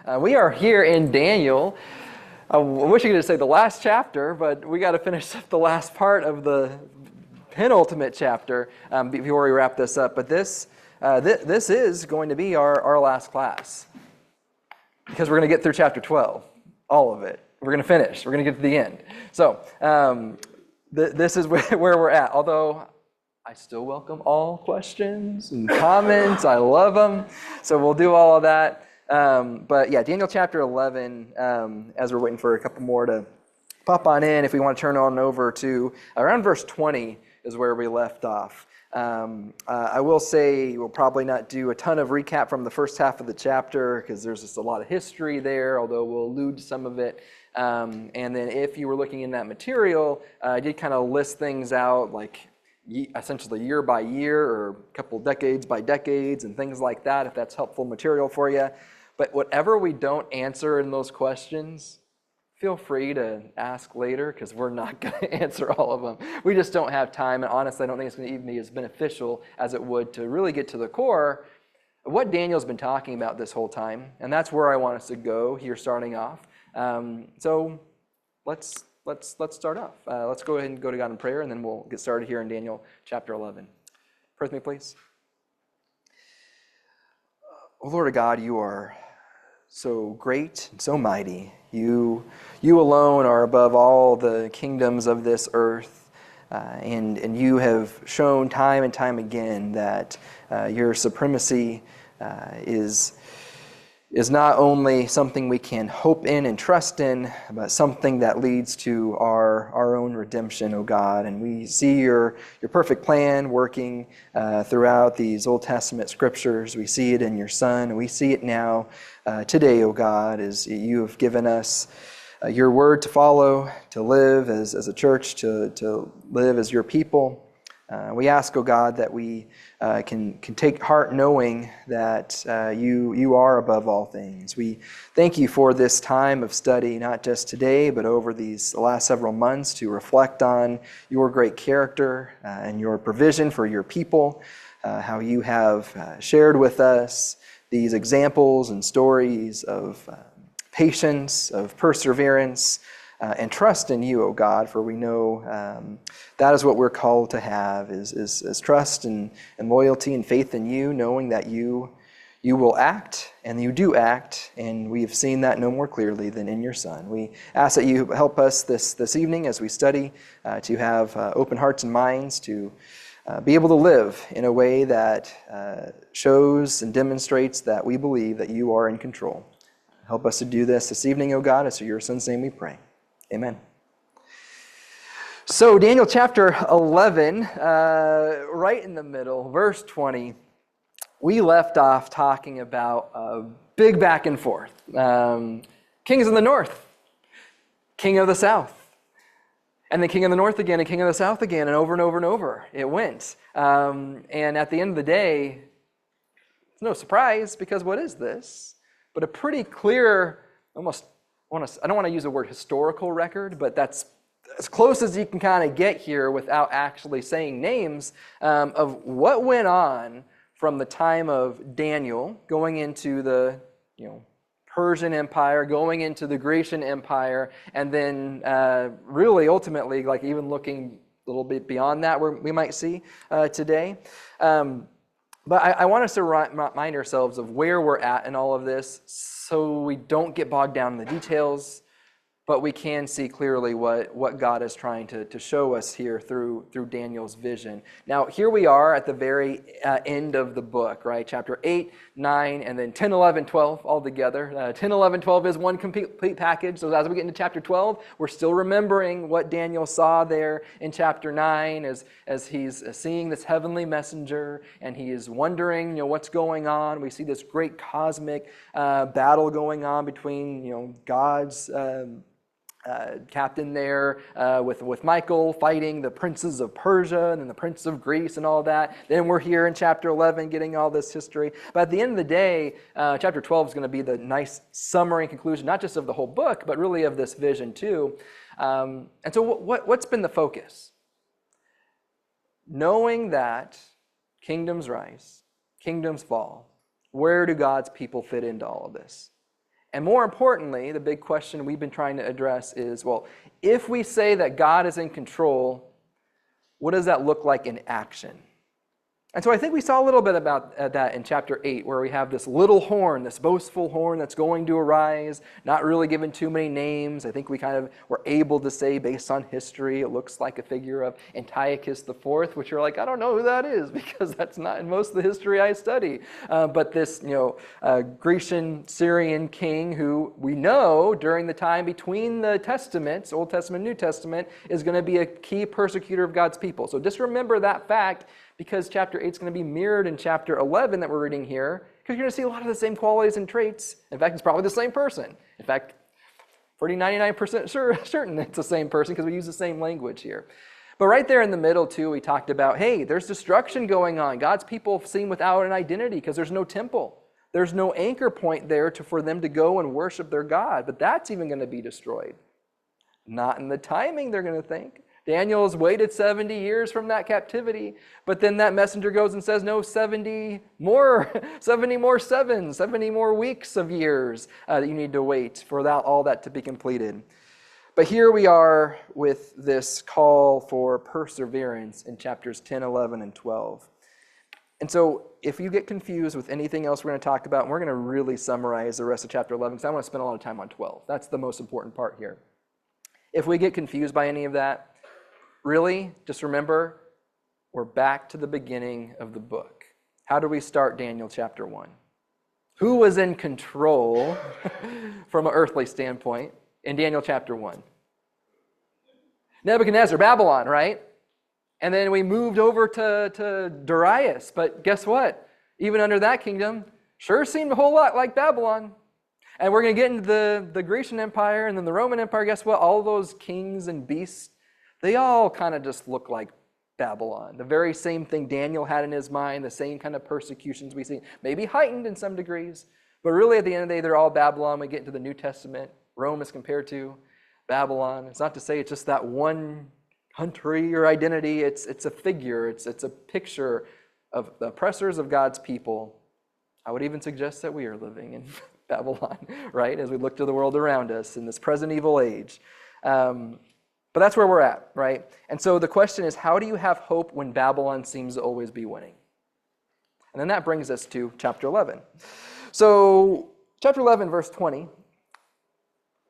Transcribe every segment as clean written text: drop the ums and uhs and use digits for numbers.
We are here in Daniel. I wish I could just say the last chapter, but we got to finish up the last part of the penultimate chapter before we wrap this up. But this is going to be our last class because we're going to get through chapter 12, all of it. We're going to finish. We're going to get to the end. So this is where we're at. Although I still welcome all questions and comments. I love them. So we'll do all of that. But yeah, Daniel chapter 11, as we're waiting for a couple more to pop on in, if we want to turn on over to around verse 20 is where we left off. I will say we'll probably not do a ton of recap from the first half of the chapter because there's just a lot of history there, although we'll allude to some of it. And then if you were looking in that material, I did kind of list things out like essentially year by year or a couple decades by decades and things like that, if that's helpful material for you. But whatever we don't answer in those questions, feel free to ask later because we're not going to answer all of them. We just don't have time, and honestly, I don't think it's going to even be as beneficial as it would to really get to the core of what Daniel's been talking about this whole time, and that's where I want us to go here starting off. So let's start off. Let's go ahead and go to God in prayer, and then we'll get started here in Daniel chapter 11. Pray with me, please. Oh, Lord of God, you are so great and so mighty. You alone are above all the kingdoms of this earth, and you have shown time and time again that your supremacy is not only something we can hope in and trust in, but something that leads to our own redemption, O God. And we see your perfect plan working throughout these Old Testament scriptures. We see it in your Son, and we see it now today, O God, as you have given us your word to follow, to live as a church, to live as your people. We ask, O God, that we can take heart knowing that you are above all things. We thank you for this time of study, not just today, but over these last several months to reflect on your great character and your provision for your people, how you have shared with us these examples and stories of patience, of perseverance, and trust in you, O God, for we know that is what we're called to have, is trust and loyalty and faith in you, knowing that you will act, and you do act, and we have seen that no more clearly than in your Son. We ask that you help us this evening as we study to have open hearts and minds, to be able to live in a way that shows and demonstrates that we believe that you are in control. Help us to do this evening, O God. It's in your Son's name we pray. Amen. So Daniel chapter 11, right in the middle, verse 20, we left off talking about a big back and forth. Kings of the north, king of the south, and then king of the north again, and king of the south again, and over and over and over it went. And at the end of the day, it's no surprise, because what is this? But a pretty clear, almost, I don't want to use the word historical record, but that's as close as you can kind of get here without actually saying names of what went on from the time of Daniel going into the Persian Empire, going into the Grecian Empire, and then really ultimately, like even looking a little bit beyond that, where we might see today. But I want us to remind ourselves of where we're at in all of this so we don't get bogged down in the details, but we can see clearly what God is trying to show us here through Daniel's vision. Now, here we are at the very end of the book, right? Chapter 8, 9, and then 10, 11, 12 all together. 10, 11, 12 is one complete package. So as we get into chapter 12, we're still remembering what Daniel saw there in chapter 9 as he's seeing this heavenly messenger and he is wondering, what's going on. We see this great cosmic battle going on between, God's captain there with Michael fighting the princes of Persia and then the prince of Greece and all that. Then we're here in chapter 11 getting all this history. But at the end of the day, chapter 12 is going to be the nice summary and conclusion, not just of the whole book, but really of this vision too. And so what's been the focus? Knowing that kingdoms rise, kingdoms fall, where do God's people fit into all of this? And more importantly, the big question we've been trying to address is, well, if we say that God is in control, what does that look like in action? And so I think we saw a little bit about that in chapter 8, where we have this little horn, this boastful horn that's going to arise, not really given too many names. I think we kind of were able to say, based on history, it looks like a figure of Antiochus IV, which you're like, I don't know who that is, because that's not in most of the history I study. But this, Grecian Syrian king who we know during the time between the Testaments, Old Testament, New Testament, is going to be a key persecutor of God's people. So just remember that fact, because chapter 8 is going to be mirrored in chapter 11 that we're reading here, because you're going to see a lot of the same qualities and traits. In fact, it's probably the same person. In fact, pretty 99% certain it's the same person, because we use the same language here. But right there in the middle, too, we talked about, hey, there's destruction going on. God's people seem without an identity because there's no temple. There's no anchor point there for them to go and worship their God. But that's even going to be destroyed. Not in the timing, they're going to think. Daniel has waited 70 years from that captivity, but then that messenger goes and says, no, 70 more sevens, 70 more weeks of years that you need to wait for all that to be completed. But here we are with this call for perseverance in chapters 10, 11, and 12. And so if you get confused with anything else we're going to talk about, and we're going to really summarize the rest of chapter 11, because I want to spend a lot of time on 12. That's the most important part here. If we get confused by any of that, really, just remember, we're back to the beginning of the book. How do we start Daniel chapter 1? Who was in control from an earthly standpoint in Daniel chapter 1? Nebuchadnezzar, Babylon, right? And then we moved over to Darius. But guess what? Even under that kingdom, sure seemed a whole lot like Babylon. And we're going to get into the Grecian Empire and then the Roman Empire. Guess what? All those kings and beasts, they all kind of just look like Babylon. The very same thing Daniel had in his mind, the same kind of persecutions we see, maybe heightened in some degrees, but really at the end of the day, they're all Babylon. We get into the New Testament. Rome is compared to Babylon. It's not to say it's just that one country or identity. It's a figure. It's a picture of the oppressors of God's people. I would even suggest that we are living in Babylon, right, as we look to the world around us in this present evil age. But that's where we're at, right? And so the question is, how do you have hope when Babylon seems to always be winning? And then that brings us to chapter 11. So chapter 11, verse 20,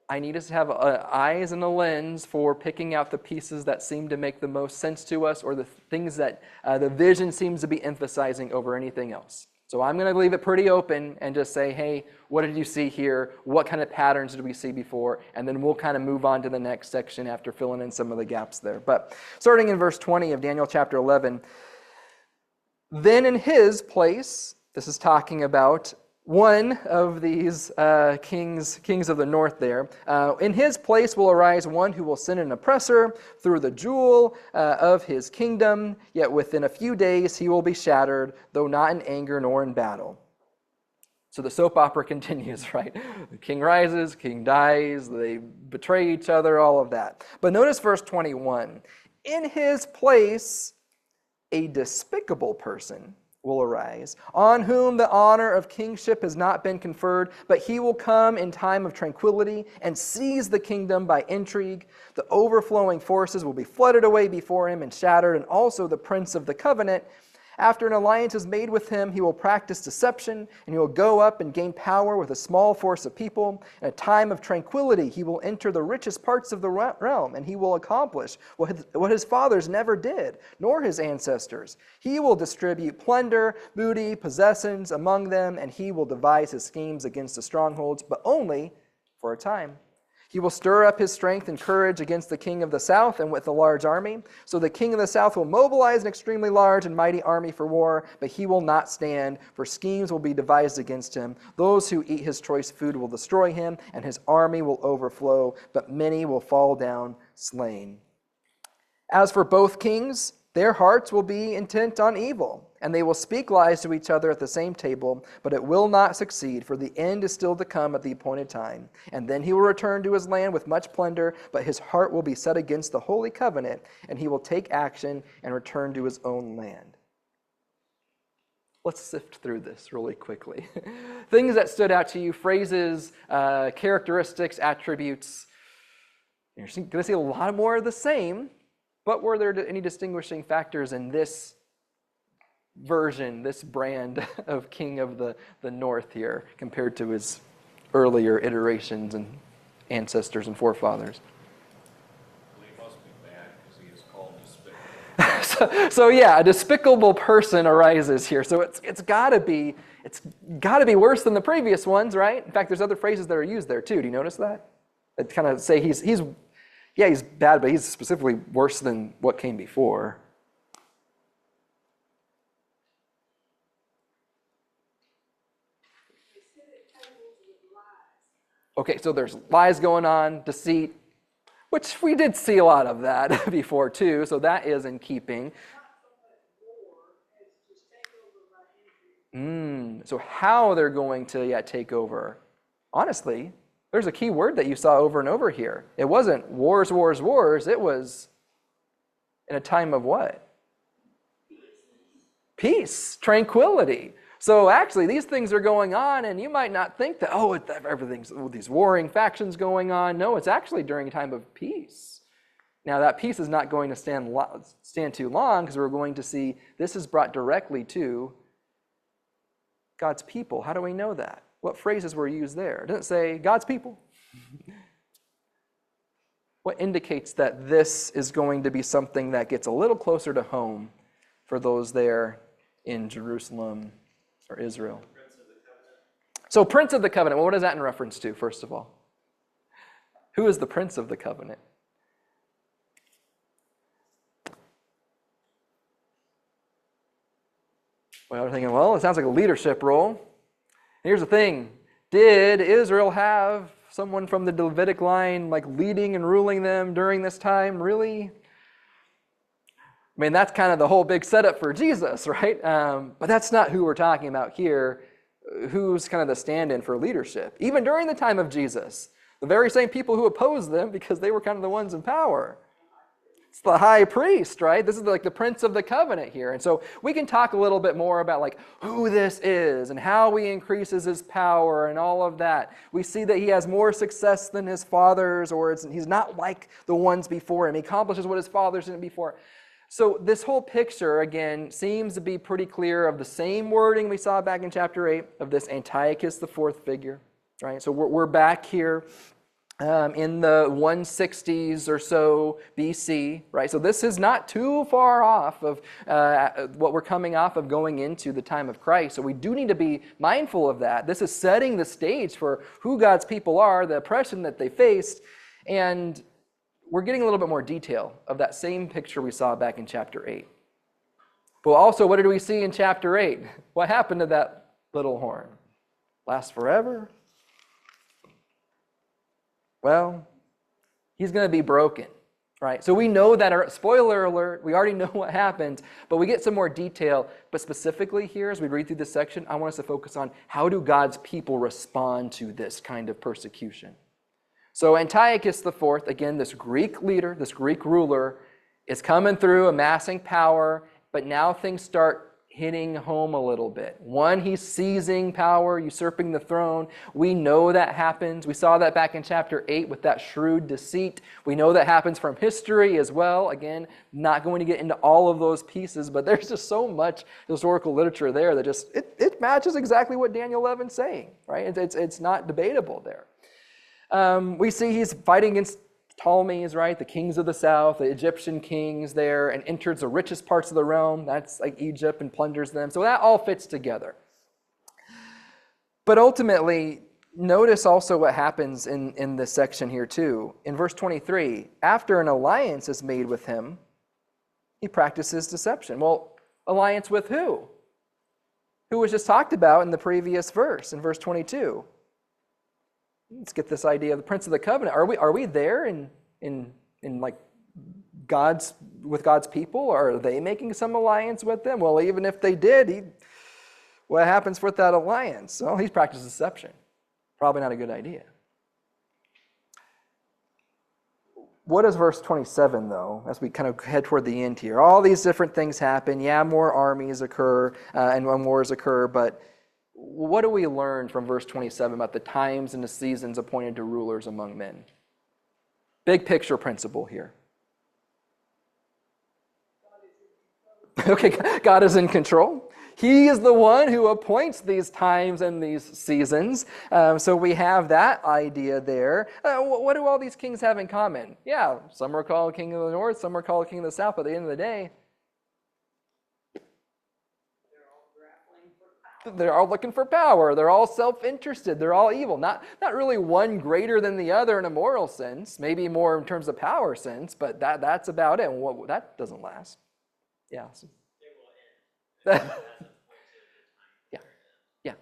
I need us to have eyes and a lens for picking out the pieces that seem to make the most sense to us, or the things that the vision seems to be emphasizing over anything else. So I'm going to leave it pretty open and just say, hey, what did you see here? What kind of patterns did we see before? And then we'll kind of move on to the next section after filling in some of the gaps there. But starting in verse 20 of Daniel chapter 11, then in his place, this is talking about one of these kings of the north there. In his place will arise one who will send an oppressor through the jewel of his kingdom, yet within a few days he will be shattered, though not in anger nor in battle. So the soap opera continues, right? The king rises, king dies, they betray each other, all of that. But notice verse 21. In his place, a despicable person will arise, on whom the honor of kingship has not been conferred, but he will come in time of tranquility and seize the kingdom by intrigue. The overflowing forces will be flooded away before him and shattered, and also the prince of the covenant. After an alliance is made with him, he will practice deception, and he will go up and gain power with a small force of people. In a time of tranquility, he will enter the richest parts of the realm, and he will accomplish what his fathers never did, nor his ancestors. He will distribute plunder, booty, possessions among them, and he will devise his schemes against the strongholds, but only for a time. He will stir up his strength and courage against the king of the south and with a large army. So the king of the south will mobilize an extremely large and mighty army for war, but he will not stand, for schemes will be devised against him. Those who eat his choice food will destroy him, and his army will overflow, but many will fall down slain. As for both kings, their hearts will be intent on evil, and they will speak lies to each other at the same table, but it will not succeed, for the end is still to come at the appointed time. And then he will return to his land with much plunder, but his heart will be set against the holy covenant, and he will take action and return to his own land. Let's sift through this really quickly. Things that stood out to you, phrases, characteristics, attributes. You're going to see a lot more of the same, but were there any distinguishing factors in this version, this brand of King of the North here, compared to his earlier iterations and ancestors and forefathers? So yeah, a despicable person arises here. So it's got to be worse than the previous ones, right? In fact, there's other phrases that are used there too. Do you notice that? That kind of say he's bad, but he's specifically worse than what came before. Okay, so there's lies going on, deceit, which we did see a lot of that before too, so that is in keeping. So how they're going to take over. Honestly, there's a key word that you saw over and over here. It wasn't wars, wars, wars. It was in a time of what? Peace, tranquility. So actually, these things are going on, and you might not think that, everything's these warring factions going on. No, it's actually during a time of peace. Now, that peace is not going to stand too long, because we're going to see this is brought directly to God's people. How do we know that? What phrases were used there? It doesn't say God's people. What indicates that this is going to be something that gets a little closer to home for those there in Jerusalem or Israel? So, Prince of the Covenant, well, what is that in reference to, first of all? Who is the Prince of the Covenant? Well, we're thinking, it sounds like a leadership role. Here's the thing. Did Israel have someone from the Davidic line leading and ruling them during this time? Really? I mean, that's kind of the whole big setup for Jesus, right? But that's not who we're talking about here. Who's kind of the stand-in for leadership? Even during the time of Jesus, the very same people who opposed them because they were kind of the ones in power. It's the high priest, right? This is the Prince of the Covenant here. And so we can talk a little bit more about who this is and how he increases his power and all of that. We see that he has more success than his fathers, or he's not like the ones before him. He accomplishes what his fathers didn't before. So this whole picture, again, seems to be pretty clear of the same wording we saw back in chapter 8 of this Antiochus IV figure, right? So we're back here in the 160s or so BC, right? So this is not too far off of what we're coming off of going into the time of Christ. So we do need to be mindful of that. This is setting the stage for who God's people are, the oppression that they faced, and we're getting a little bit more detail of that same picture we saw back in chapter 8. But also, what did we see in chapter 8? What happened to that little horn? Last forever? Well, he's going to be broken, right? So we know that, spoiler alert, we already know what happened, but we get some more detail. But specifically here, as we read through this section, I want us to focus on how do God's people respond to this kind of persecution. So Antiochus IV, again, this Greek leader, this Greek ruler, is coming through, amassing power, but now things start hitting home a little bit. One, he's seizing power, usurping the throne. We know that happens. We saw that back in chapter 8 with that shrewd deceit. We know that happens from history as well. Again, not going to get into all of those pieces, but there's just so much historical literature there that just, it matches exactly what Daniel 11's saying, right? It's not debatable there. We see he's fighting against Ptolemies, right? The kings of the south, the Egyptian kings there, and enters the richest parts of the realm. That's like Egypt, and plunders them. So that all fits together. But ultimately, notice also what happens in this section here too. In verse 23, after an alliance is made with him, he practices deception. Well, alliance with who? Who was just talked about in the previous verse, in verse 22. Let's get this idea of the Prince of the Covenant. Are we there in like with God's people? Or are they making some alliance with them? Well, even if they did, what happens with that alliance? Well, he's practiced deception. Probably not a good idea. What does verse 27, though, as we kind of head toward the end here? All these different things happen. Yeah, more armies occur and wars occur, but what do we learn from verse 27 about the times and the seasons appointed to rulers among men? Big picture principle here. Okay, God is in control. He is the one who appoints these times and these seasons. So we have that idea there. What do all these kings have in common? Yeah, some are called king of the north, some are called king of the south, but at the end of the day, they're all looking for power. They're all self-interested. They're all evil. Not really one greater than the other in a moral sense, maybe more in terms of power sense, but that's about it. And that doesn't last. Yeah. Yeah.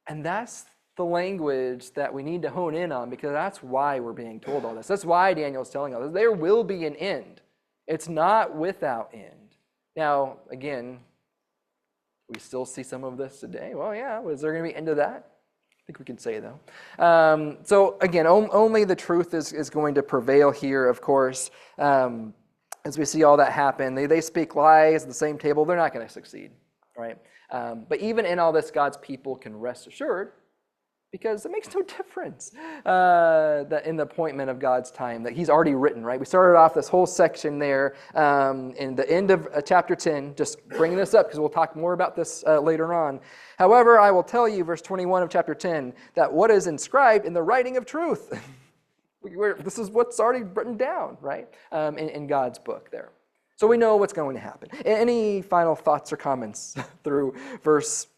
And that's the language that we need to hone in on, because that's why we're being told all this. That's why Daniel's telling us there will be an end. It's not without end. Now, again, we still see some of this today. Well, yeah, is there going to be an end to that? I think we can say, though. So, again, only the truth is going to prevail here, of course. As we see all that happen, they speak lies at the same table. They're not going to succeed, right? But even in all this, God's people can rest assured, because it makes no difference that in the appointment of God's time that he's already written, right? We started off this whole section there in the end of chapter 10, just bringing this up because we'll talk more about this later on. However, I will tell you, verse 21 of chapter 10, that what is inscribed in the writing of truth, this is what's already written down, right, in God's book there. So we know what's going to happen. Any final thoughts or comments through verse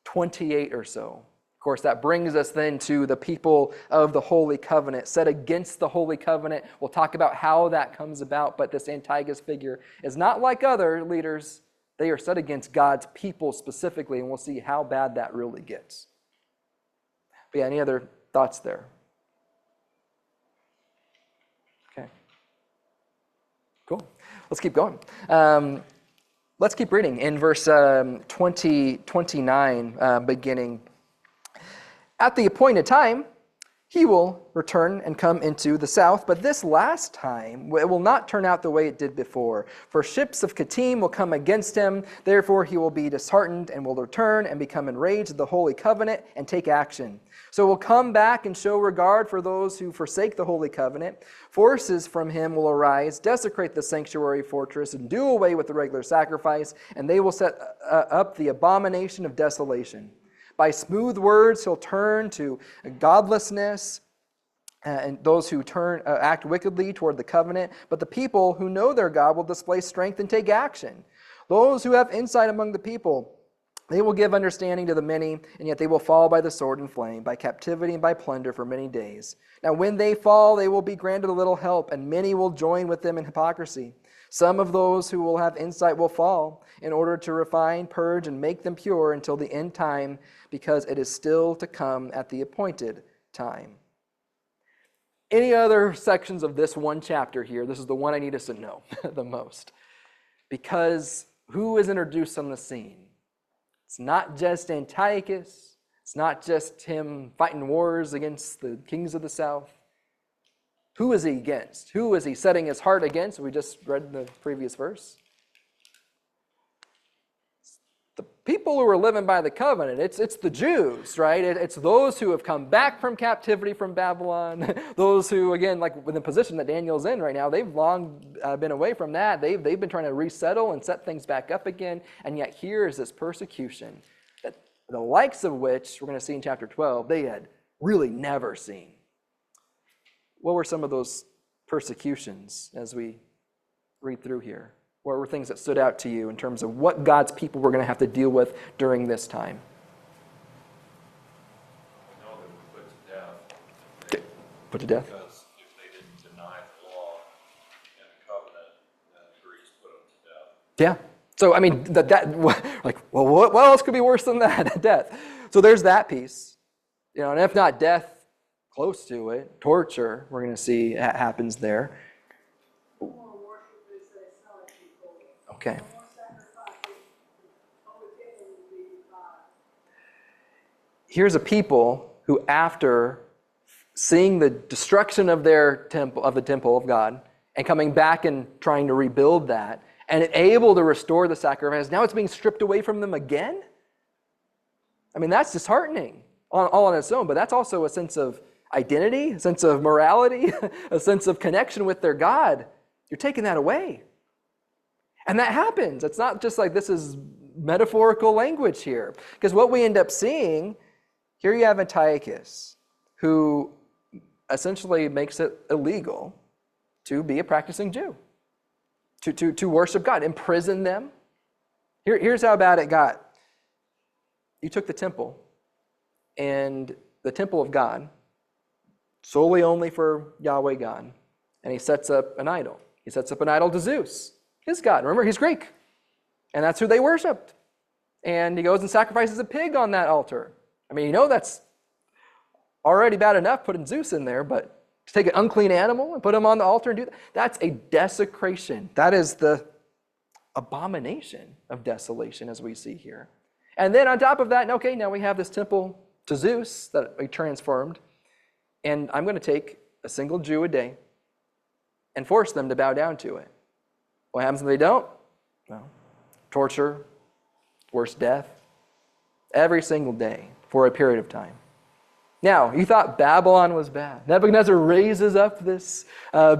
28 or so? Of course, that brings us then to the people of the Holy Covenant, set against the Holy Covenant. We'll talk about how that comes about, but this Antiochus figure is not like other leaders. They are set against God's people specifically, and we'll see how bad that really gets. But yeah, any other thoughts there? Okay. Cool. Let's keep going. Let's keep reading in verse 29, beginning. At the appointed time, he will return and come into the south, but this last time it will not turn out the way it did before. For ships of Kittim will come against him, therefore he will be disheartened and will return and become enraged at the Holy Covenant and take action. So will come back and show regard for those who forsake the Holy Covenant. Forces from him will arise, desecrate the sanctuary fortress, and do away with the regular sacrifice, and they will set up the abomination of desolation. By smooth words, he'll turn to godlessness and those who act wickedly toward the covenant. But the people who know their God will display strength and take action. Those who have insight among the people, they will give understanding to the many, and yet they will fall by the sword and flame, by captivity and by plunder for many days. Now when they fall, they will be granted a little help, and many will join with them in hypocrisy. Some of those who will have insight will fall, in order to refine, purge, and make them pure until the end time, because it is still to come at the appointed time. Any other sections of this one chapter here? This is the one I need us to know the most. Because who is introduced on the scene? It's not just Antiochus. It's not just him fighting wars against the kings of the south. Who is he against? Who is he setting his heart against? We just read in the previous verse. The people who are living by the covenant. It's the Jews, right? It's those who have come back from captivity from Babylon. Those who, again, like in the position that Daniel's in right now, they've long been away from that. They've been trying to resettle and set things back up again. And yet here is this persecution that the likes of which we're going to see in chapter 12, they had really never seen. What were some of those persecutions as we read through here? What were things that stood out to you in terms of what God's people were going to have to deal with during this time? We know they were put to death. Put to death? Because if they didn't deny the law and the covenant, then Greece put them to death. Yeah. So, I mean, what else could be worse than that? Death. So there's that piece. And if not death, close to it, torture, we're going to see happens there. Okay. Here's a people who, after seeing the destruction of their temple, of the temple of God, and coming back and trying to rebuild that and able to restore the sacrifice. Now it's being stripped away from them again? I mean, that's disheartening all on its own, but that's also a sense of identity, a sense of morality, a sense of connection with their God. You're taking that away. And that happens. It's not just like this is metaphorical language here. Because what we end up seeing, here you have Antiochus, who essentially makes it illegal to be a practicing Jew, to worship God, imprison them. Here's how bad it got. You took the temple, and the temple of God, solely only for Yahweh God, and he sets up an idol. He sets up an idol to Zeus, his God. Remember, he's Greek, and that's who they worshipped. And he goes and sacrifices a pig on that altar. I mean, that's already bad enough putting Zeus in there, but to take an unclean animal and put him on the altar and do that, that's a desecration. That is the abomination of desolation, as we see here. And then on top of that, okay, now we have this temple to Zeus that we transformed, and I'm going to take a single Jew a day and force them to bow down to it. What happens if they don't? Well, torture, worse, death, every single day for a period of time. Now, you thought Babylon was bad. Nebuchadnezzar raises up this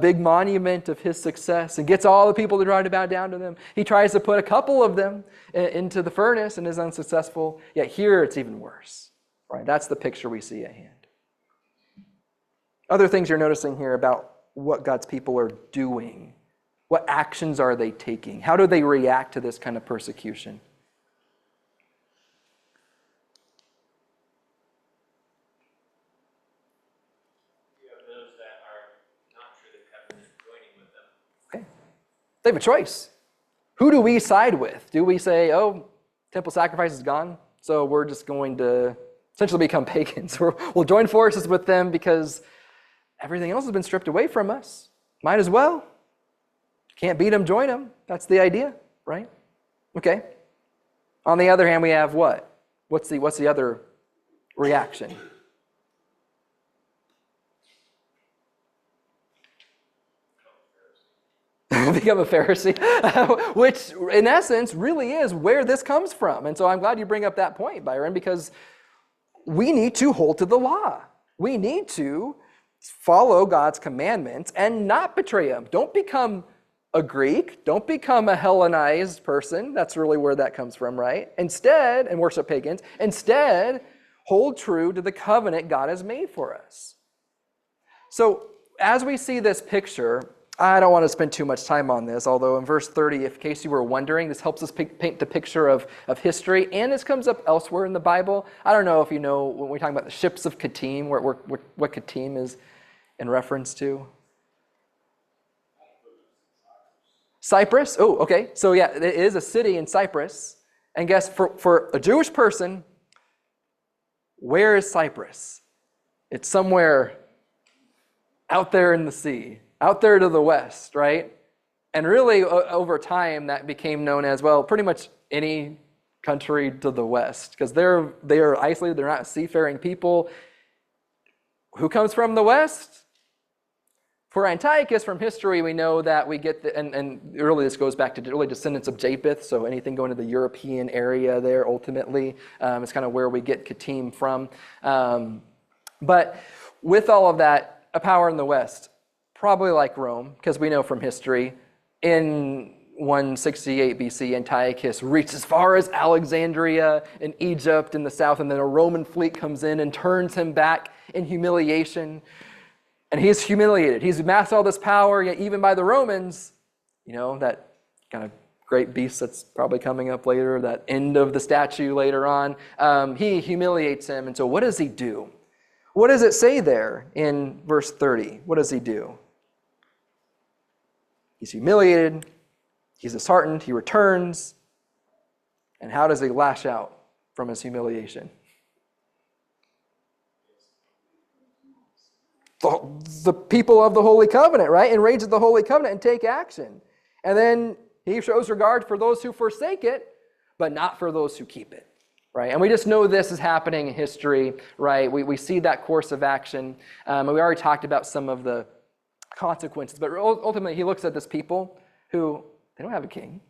big monument of his success and gets all the people to try to bow down to them. He tries to put a couple of them into the furnace and is unsuccessful. Yet here it's even worse. Right? That's the picture we see at hand. Other things you're noticing here about what God's people are doing. What actions are they taking? How do they react to this kind of persecution? They have a choice. Who do we side with? Do we say, oh, temple sacrifice is gone, so we're just going to essentially become pagans? We'll join forces with them because everything else has been stripped away from us. Might as well. Can't beat them, join them. That's the idea, right? Okay. On the other hand, we have what? What's the other reaction? Become a Pharisee, which in essence really is where this comes from. And so I'm glad you bring up that point, Byron, because we need to hold to the law. We need to follow God's commandments and not betray him. Don't become a Greek. Don't become a Hellenized person. That's really where that comes from, right? Instead, and worship pagans, instead, hold true to the covenant God has made for us. So as we see this picture, I don't want to spend too much time on this, although in verse 30, in case you were wondering, this helps us paint the picture of history, and this comes up elsewhere in the Bible. I don't know if you know, when we're talking about the ships of Kittim, what Kittim is in reference to. Cyprus? Oh, okay. So yeah, it is a city in Cyprus. And guess, for a Jewish person, where is Cyprus? It's somewhere out there in the sea. Out there to the west, right? And really, over time, that became known as, well, pretty much any country to the west, because they are isolated, they're not seafaring people. Who comes from the west? For Antiochus, from history, we know that we get, and really this goes back to the early descendants of Japheth, so anything going to the European area there, ultimately, is kind of where we get Kittim from. But with all of that, a power in the west, probably like Rome, because we know from history, in 168 BC, Antiochus reached as far as Alexandria in Egypt in the south, and then a Roman fleet comes in and turns him back in humiliation. And he's humiliated. He's amassed all this power, yet even by the Romans, that kind of great beast that's probably coming up later, that end of the statue later on, he humiliates him. And so what does he do? What does it say there in verse 30? What does he do? He's humiliated, he's disheartened, he returns. And how does he lash out from his humiliation? The people of the Holy Covenant, right? Enrage at the Holy Covenant and take action. And then he shows regard for those who forsake it, but not for those who keep it, right? And we just know this is happening in history, right? We see that course of action. And we already talked about some of the consequences. But ultimately, he looks at this people who, they don't have a king.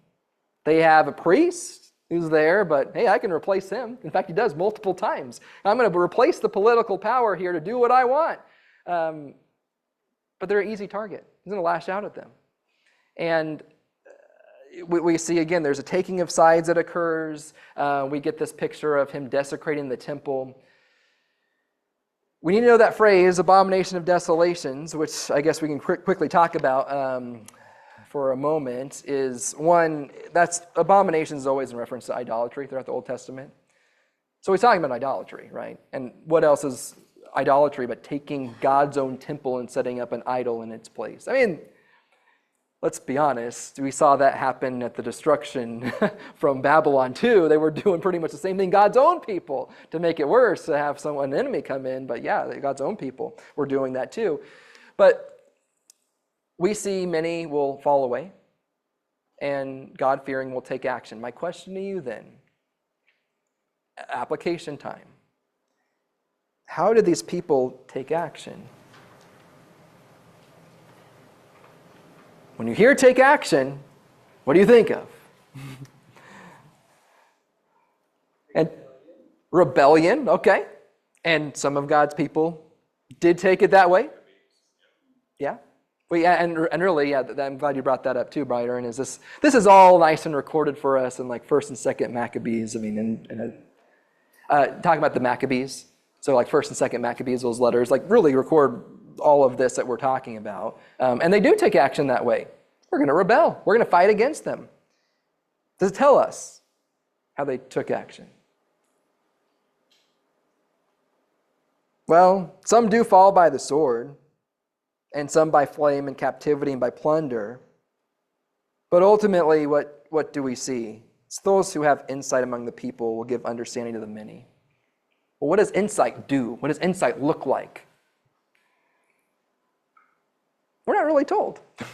They have a priest who's there, but hey, I can replace him. In fact, he does multiple times. I'm going to replace the political power here to do what I want. But they're an easy target. He's going to lash out at them. And we see, again, there's a taking of sides that occurs. We get this picture of him desecrating the temple. We need to know that phrase, abomination of desolations, which I guess we can quickly talk about for a moment, is one, that's abomination is always in reference to idolatry throughout the Old Testament. So he's talking about idolatry, right? And what else is idolatry but taking God's own temple and setting up an idol in its place? I mean, let's be honest, we saw that happen at the destruction from Babylon too. They were doing pretty much the same thing, God's own people, to make it worse, to have an enemy come in. But yeah, God's own people were doing that too. But we see many will fall away, and God-fearing will take action. My question to you then, application time. How did these people take action? When you hear take action, what do you think of? And rebellion, okay. And some of God's people did take it that way. Yeah. Well, yeah, and really, yeah, I'm glad you brought that up too, Byron. Is this is all nice and recorded for us in like 1st and 2nd Maccabees. I mean, talking about the Maccabees, so like 1st and 2nd Maccabees, those letters, like really record all of this that we're talking about. And they do take action that way. We're going to rebel. We're going to fight against them. Does it tell us how they took action? Well, some do fall by the sword, and some by flame and captivity and by plunder. But ultimately, what do we see? It's those who have insight among the people will give understanding to the many. Well, what does insight do? What does insight look like? We're not really told. I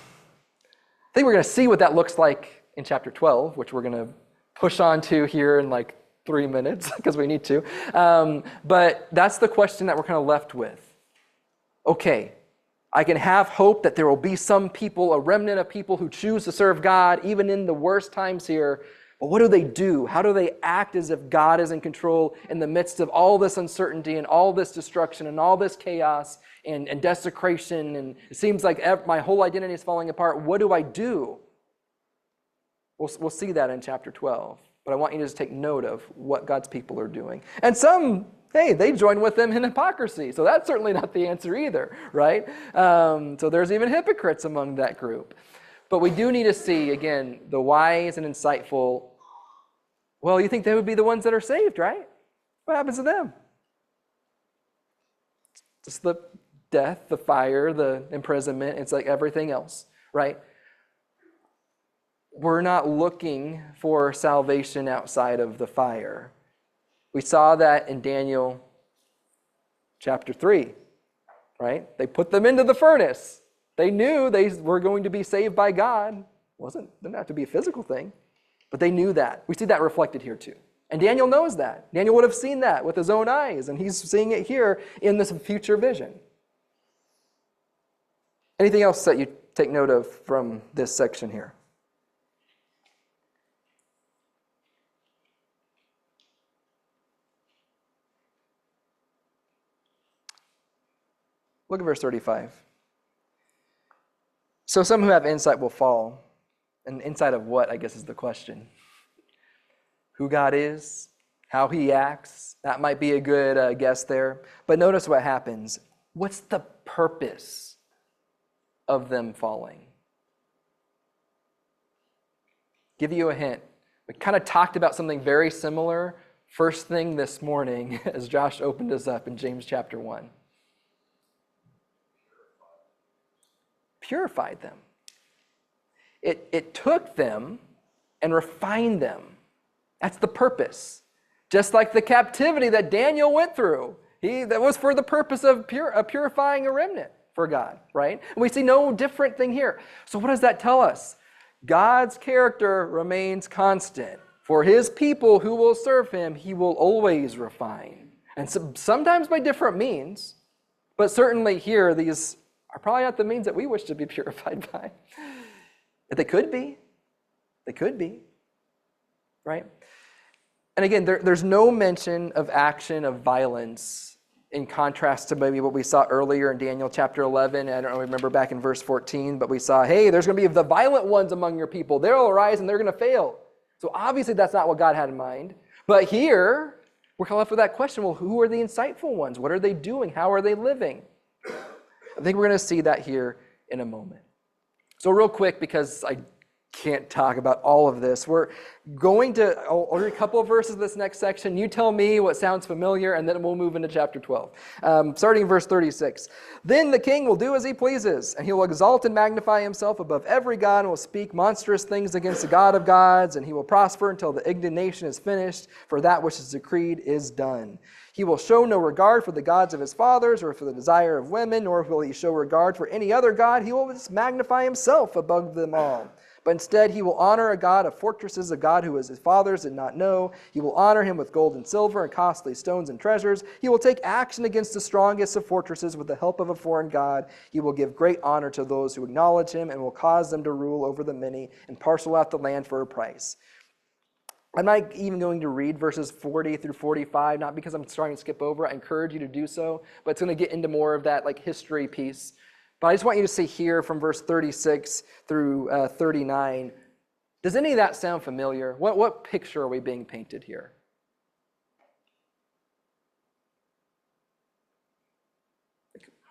think we're going to see what that looks like in chapter 12, which we're going to push on to here in like 3 minutes because we need to. But that's the question that we're kind of left with. Okay, I can have hope that there will be some people, a remnant of people who choose to serve God even in the worst times here. But what do they do? How do they act as if God is in control in the midst of all this uncertainty and all this destruction and all this chaos and desecration? And it seems like my whole identity is falling apart. What do I do? We'll see that in chapter 12. But I want you to just take note of what God's people are doing. And some, hey, they join with them in hypocrisy. So that's certainly not the answer either, right? So there's even hypocrites among that group. But we do need to see, again, the wise and insightful. Well, you think they would be the ones that are saved, right? What happens to them? Just the death, the fire, the imprisonment. It's like everything else, right? We're not looking for salvation outside of the fire. We saw that in Daniel chapter 3, right? They put them into the furnace. They knew they were going to be saved by God. Didn't have to be a physical thing, but they knew that. We see that reflected here too. And Daniel knows that. Daniel would have seen that with his own eyes, and he's seeing it here in this future vision. Anything else that you take note of from this section here? Look at verse 35. So some who have insight will fall. And insight of what, I guess, is the question. Who God is, how he acts, that might be a good guess there. But notice what happens. What's the purpose of them falling? Give you a hint. We kind of talked about something very similar first thing this morning as Josh opened us up in James chapter 1. Purified them. It took them and refined them. That's the purpose. Just like the captivity that Daniel went through. That was for the purpose of purifying a remnant for God, right? And we see no different thing here. So what does that tell us? God's character remains constant. For his people who will serve him, he will always refine. And sometimes by different means. But certainly here, these are probably not the means that we wish to be purified by. But they could be. They could be. Right? And again, there's no mention of action of violence in contrast to maybe what we saw earlier in Daniel chapter 11. I don't remember back in verse 14, but we saw, hey, there's going to be the violent ones among your people. They'll arise and they're going to fail. So obviously that's not what God had in mind. But here, we're left with that question, well, who are the insightful ones? What are they doing? How are they living? I think we're going to see that here in a moment. So real quick, because I can't talk about all of this, we're going to, I'll read a couple of verses of this next section. You tell me what sounds familiar, and then we'll move into chapter 12. Starting in verse 36. Then the king will do as he pleases, and he will exalt and magnify himself above every god, and will speak monstrous things against the God of gods, and he will prosper until the indignation is finished, for that which is decreed is done. He will show no regard for the gods of his fathers, or for the desire of women, nor will he show regard for any other god. He will just magnify himself above them all. But instead, he will honor a God of fortresses, a God who his fathers did not know. He will honor him with gold and silver and costly stones and treasures. He will take action against the strongest of fortresses with the help of a foreign God. He will give great honor to those who acknowledge him and will cause them to rule over the many and parcel out the land for a price. I'm not even going to read verses 40 through 45, not because I'm trying to skip over. I encourage you to do so, but it's going to get into more of that history piece. But I just want you to see here from verse 36 through 39, does any of that sound familiar? What picture are we being painted here?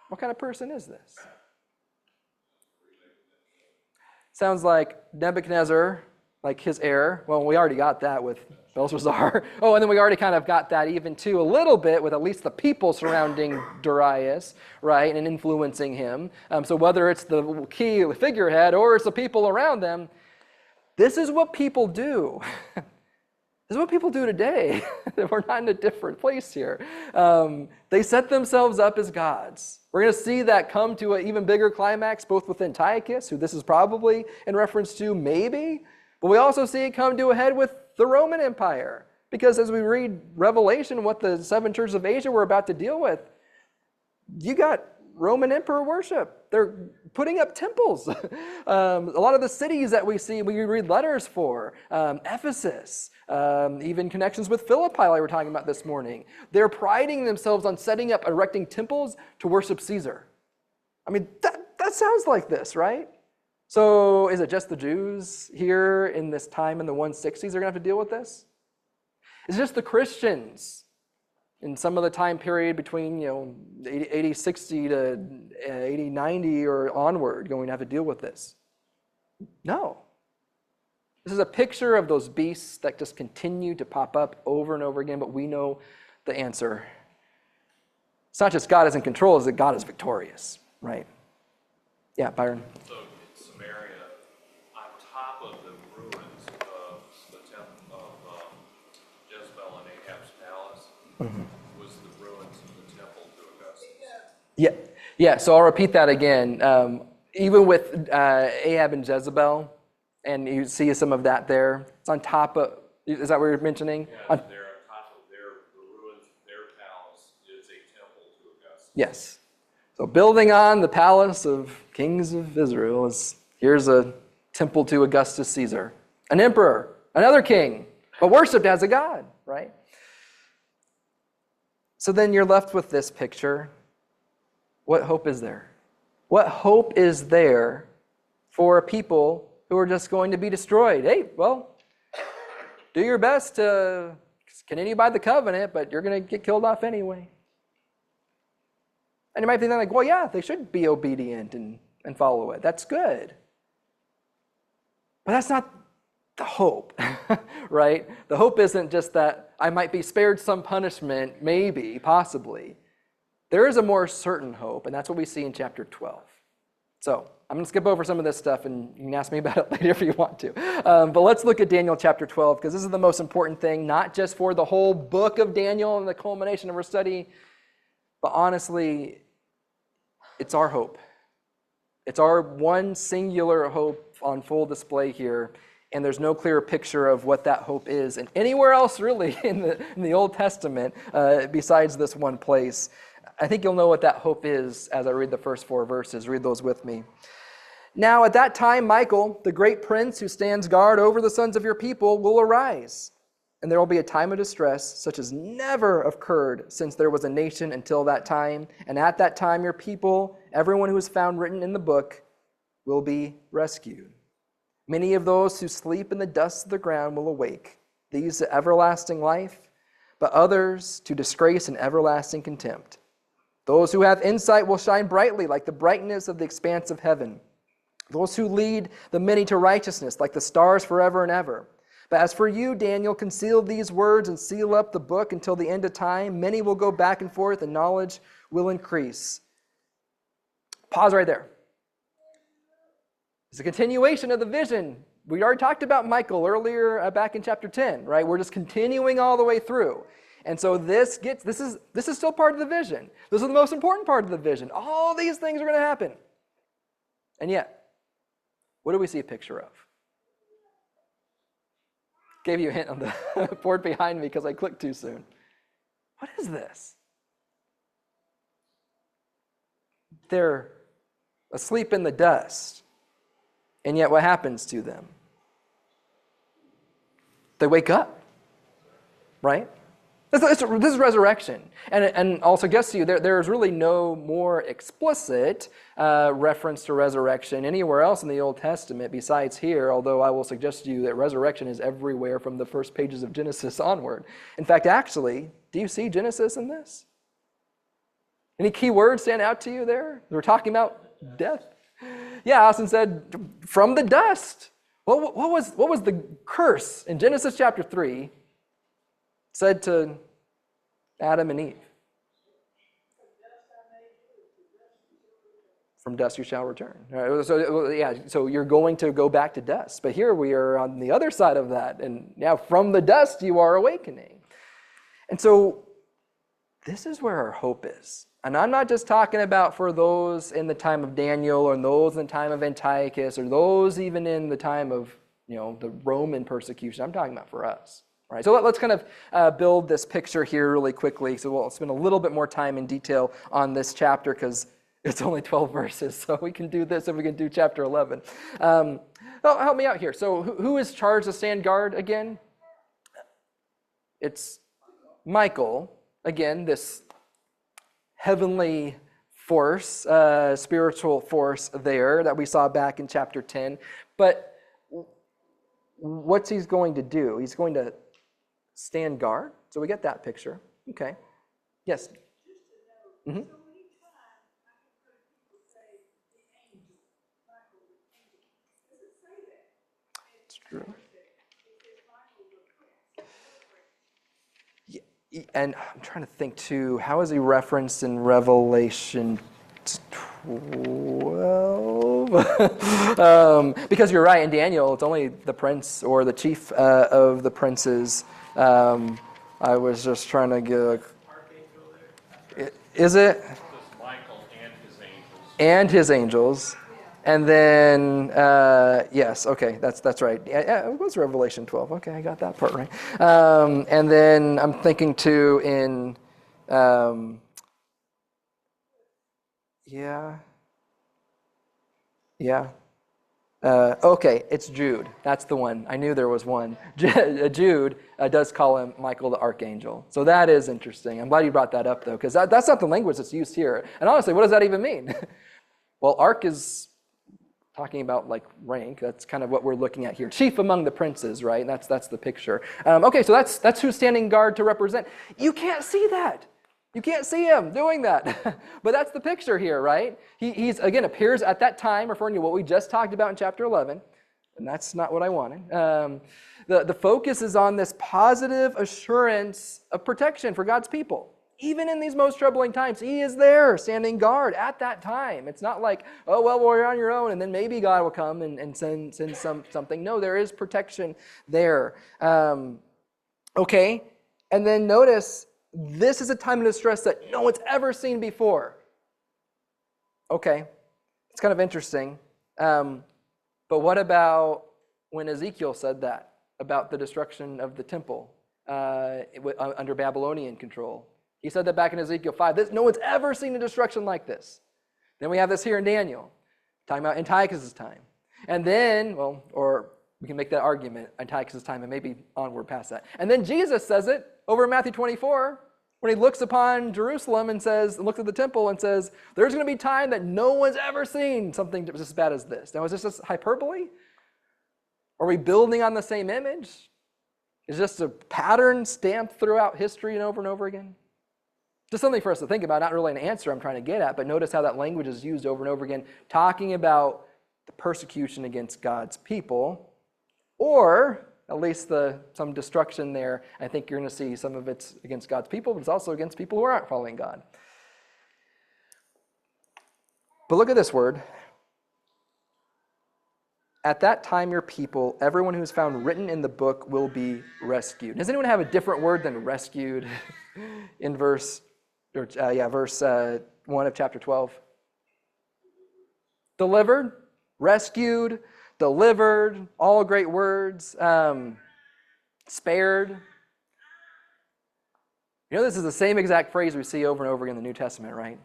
What kind of person is this? Sounds like Nebuchadnezzar, like his heir. Well, we already got that with Belshazzar. Oh, and then we already kind of got that even too a little bit with at least the people surrounding Darius, right, and influencing him. So whether it's the key figurehead or it's the people around them, this is what people do. This is what people do today. We're not in a different place here. They set themselves up as gods. We're going to see that come to an even bigger climax, both with Antiochus, who this is probably in reference to, maybe, but we also see it come to a head with the Roman Empire. Because as we read Revelation, what the 7 churches of Asia were about to deal with, you got Roman emperor worship. They're putting up temples. A lot of the cities that we see, we read letters for, Ephesus, even connections with Philippi like we were talking about this morning. They're priding themselves on setting up, erecting temples to worship Caesar. I mean, that sounds like this, right? So is it just the Jews here in this time in the 160s are going to have to deal with this? Is it just the Christians in some of the time period between 80, 60 to 80, 90 or onward going to have to deal with this? No. This is a picture of those beasts that just continue to pop up over and over again, but we know the answer. It's not just God is in control, it's that God is victorious, right? Yeah, Byron. So in Samaria, on top of the ruins of the temple of Jezebel and Ahab's palace, was the ruins of the temple to Augustus. Yeah. So I'll repeat that again. Even with Ahab and Jezebel, and you see some of that there. It's on top of. Is that what you're mentioning? Yeah, they're on top of the ruins of their palace is a temple to Augustus. Yes. So building on the palace of kings of Israel here's a temple to Augustus Caesar, an emperor, another king, but worshipped as a god, right? So then you're left with this picture. What hope is there? What hope is there for a people who are just going to be destroyed? Hey, well, do your best to continue by the covenant, but you're going to get killed off anyway. And you might be thinking well, yeah, they should be obedient and follow it. That's good. But that's not the hope, right? The hope isn't just that I might be spared some punishment, maybe, possibly. There is a more certain hope, and that's what we see in chapter 12. So I'm going to skip over some of this stuff, and you can ask me about it later if you want to. But let's look at Daniel chapter 12, because this is the most important thing, not just for the whole book of Daniel and the culmination of our study, but honestly, it's our hope. It's our one singular hope on full display here, and there's no clearer picture of what that hope is and anywhere else really in the Old Testament besides this one place. I think you'll know what that hope is as I read the first 4 verses. Read those with me. Now at that time, Michael, the great prince who stands guard over the sons of your people, will arise. And there will be a time of distress such as never occurred since there was a nation until that time. And at that time, your people, everyone who is found written in the book, will be rescued. Many of those who sleep in the dust of the ground will awake, these to everlasting life, but others to disgrace and everlasting contempt. Those who have insight will shine brightly like the brightness of the expanse of heaven. Those who lead the many to righteousness like the stars forever and ever. But as for you, Daniel, conceal these words and seal up the book until the end of time. Many will go back and forth and knowledge will increase. Pause right there. It's a continuation of the vision. We already talked about Michael earlier back in chapter 10, right? We're just continuing all the way through. And so this is still part of the vision. This is the most important part of the vision. All these things are going to happen. And yet, what do we see a picture of? Gave you a hint on the board behind me because I clicked too soon. What is this? They're asleep in the dust. And yet what happens to them? They wake up, right? This is resurrection. And I'll suggest to you, there's really no more explicit reference to resurrection anywhere else in the Old Testament besides here, although I will suggest to you that resurrection is everywhere from the first pages of Genesis onward. In fact, actually, do you see Genesis in this? Any key words stand out to you there? We're talking about death. Yeah, Austin said, from the dust. What was the curse in Genesis chapter 3 said to Adam and Eve? From dust you shall return. So you're going to go back to dust. But here we are on the other side of that. And now from the dust you are awakening. And so this is where our hope is. And I'm not just talking about for those in the time of Daniel or those in the time of Antiochus or those even in the time of the Roman persecution. I'm talking about for us. All right, so let's kind of build this picture here really quickly. So we'll spend a little bit more time in detail on this chapter because it's only 12 verses. So we can do this if we can do chapter 11. Help me out here. So who is charged to stand guard again? It's Michael. Again, this heavenly force, spiritual force there that we saw back in chapter 10. But what's he going to do? He's going to stand guard. So we get that picture. Okay. Yes. Mm-hmm. It's true. And I'm trying to think too, how is he referenced in Revelation 12? Because you're right, in Daniel, it's only the prince or the chief of the princes. I was just trying to get is it? It's Michael and his angels. And his angels. And then, yes, okay, that's right. Yeah, it was Revelation 12. Okay, I got that part right. And then I'm thinking too in, okay, it's Jude. That's the one. I knew there was one. Jude does call him Michael the Archangel. So that is interesting. I'm glad you brought that up, though, because that's not the language that's used here. And honestly, what does that even mean? Well, arch is talking about like rank. That's kind of what we're looking at here. Chief among the princes, right? That's the picture. Okay, so that's who's standing guard to represent. You can't see that. You can't see him doing that. But that's the picture here, right? He's again appears at that time, referring to what we just talked about in chapter 11. And that's not what I wanted. The focus is on this positive assurance of protection for God's people. Even in these most troubling times, he is there standing guard at that time. It's not like, oh, well, you're on your own, and then maybe God will come and send something. No, there is protection there. Okay, and then notice, this is a time of distress that no one's ever seen before. Okay, it's kind of interesting. But what about when Ezekiel said that about the destruction of the temple under Babylonian control? He said that back in Ezekiel 5. No one's ever seen a destruction like this. Then we have this here in Daniel, talking about Antiochus' time. And then, or we can make that argument, Antiochus' time, and maybe onward past that. And then Jesus says it over in Matthew 24, when he looks upon Jerusalem and looks at the temple and says, there's going to be time that no one's ever seen something just as bad as this. Now, is this just hyperbole? Are we building on the same image? Is this a pattern stamped throughout history and over again? Just something for us to think about, not really an answer I'm trying to get at, but notice how that language is used over and over again, talking about the persecution against God's people, or at least some destruction there. I think you're going to see some of it's against God's people, but it's also against people who aren't following God. But look at this word. At that time, your people, everyone who is found written in the book, will be rescued. Does anyone have a different word than rescued in verse 1 of chapter 12? Delivered, rescued, delivered, all great words. Spared. You know, this is the same exact phrase we see over and over again in the New Testament, right?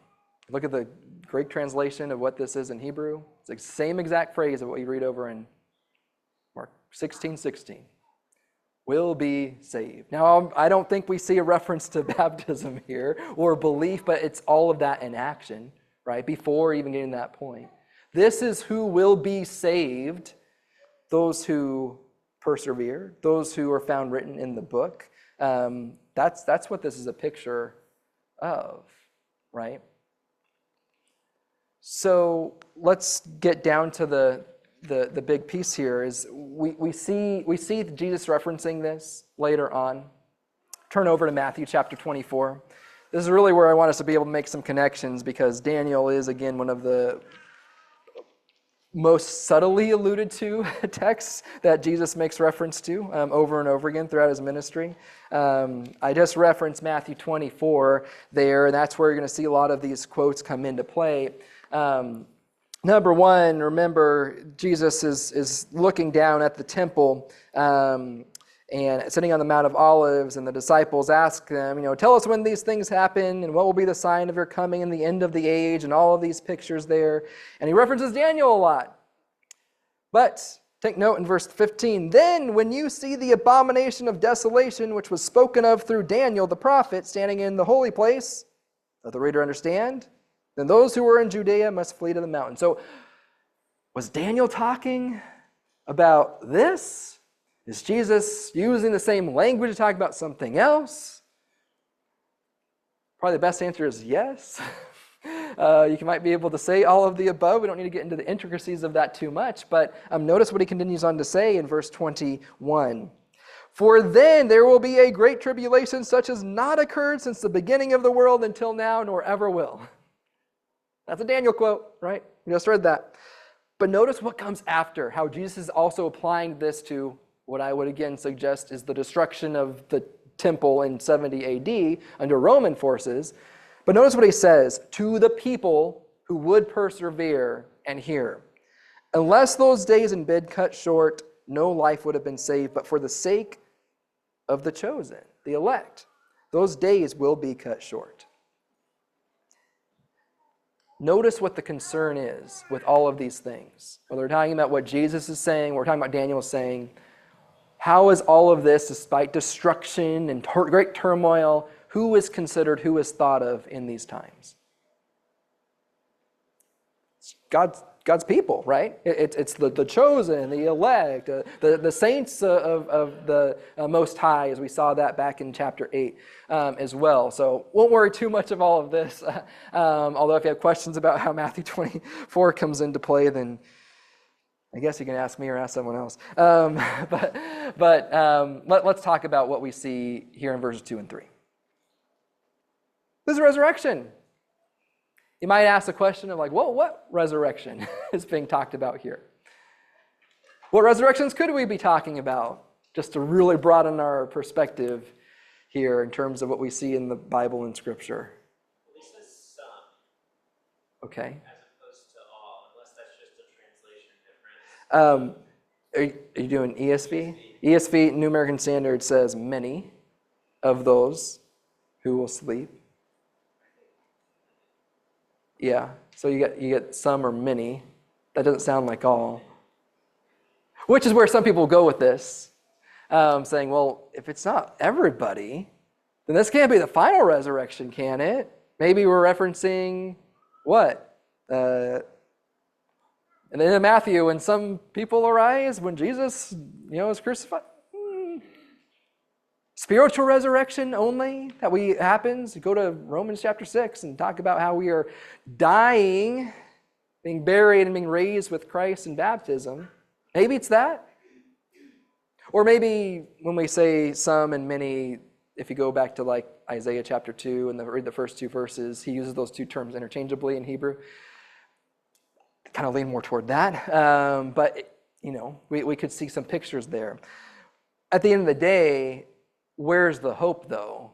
Look at the Greek translation of what this is in Hebrew. It's the same exact phrase of what you read over in Mark 16:16. Will be saved. Now, I don't think we see a reference to baptism here or belief, but it's all of that in action, right? Before even getting to that point. This is who will be saved, those who persevere, those who are found written in the book. That's what this is a picture of, right? So let's get down to the big piece here. Is we see Jesus referencing this later on. Turn over to Matthew chapter 24. This is really where I want us to be able to make some connections, because Daniel is, again, one of the most subtly alluded to texts that Jesus makes reference to over and over again throughout his ministry. I just referenced Matthew 24 there, and that's where you're going to see a lot of these quotes come into play. Number one, remember, Jesus is looking down at the temple and sitting on the Mount of Olives, and the disciples ask them, tell us when these things happen, and what will be the sign of your coming and the end of the age, and all of these pictures there. And he references Daniel a lot. But take note in verse 15, then when you see the abomination of desolation, which was spoken of through Daniel the prophet, standing in the holy place, let the reader understand, then those who were in Judea must flee to the mountain. So was Daniel talking about this? Is Jesus using the same language to talk about something else? Probably the best answer is yes. You might be able to say all of the above. We don't need to get into the intricacies of that too much, but notice what he continues on to say in verse 21. For then there will be a great tribulation such as not occurred since the beginning of the world until now, nor ever will. That's a Daniel quote, right? We just read that. But notice what comes after, how Jesus is also applying this to what I would again suggest is the destruction of the temple in 70 AD under Roman forces. But notice what he says, to the people who would persevere and hear. Unless those days had been cut short, no life would have been saved, but for the sake of the chosen, the elect, those days will be cut short. Notice what the concern is with all of these things. Whether we're talking about what Jesus is saying, we're talking about Daniel saying, how is all of this, despite destruction and great turmoil, who is considered, who is thought of in these times? It's God's people, right? It's the chosen, the elect, the saints of the Most High, as we saw that back in chapter 8 as well. So won't worry too much of all of this. Although if you have questions about how Matthew 24 comes into play, then I guess you can ask me or ask someone else. But let's talk about what we see here in verses 2 and 3. This is resurrection. You might ask the question of what resurrection is being talked about here? What resurrections could we be talking about? Just to really broaden our perspective here in terms of what we see in the Bible and Scripture. Well, he says some. Okay. As opposed to all, unless that's just a translation difference. Are you doing ESV? ESV, New American Standard, says many of those who will sleep. Yeah, so you get some or many. That doesn't sound like all. Which is where some people go with this, saying, well, if it's not everybody, then this can't be the final resurrection, can it? Maybe we're referencing what? And then in Matthew, when some people arise, when Jesus, is crucified. Spiritual resurrection only that happens. Go to Romans chapter 6 and talk about how we are dying, being buried and being raised with Christ in baptism. Maybe it's that. Or maybe when we say some and many, if you go back to like Isaiah chapter 2 and read the first two verses, he uses those two terms interchangeably in Hebrew. Kind of lean more toward that. But, we could see some pictures there. At the end of the day, where's the hope though?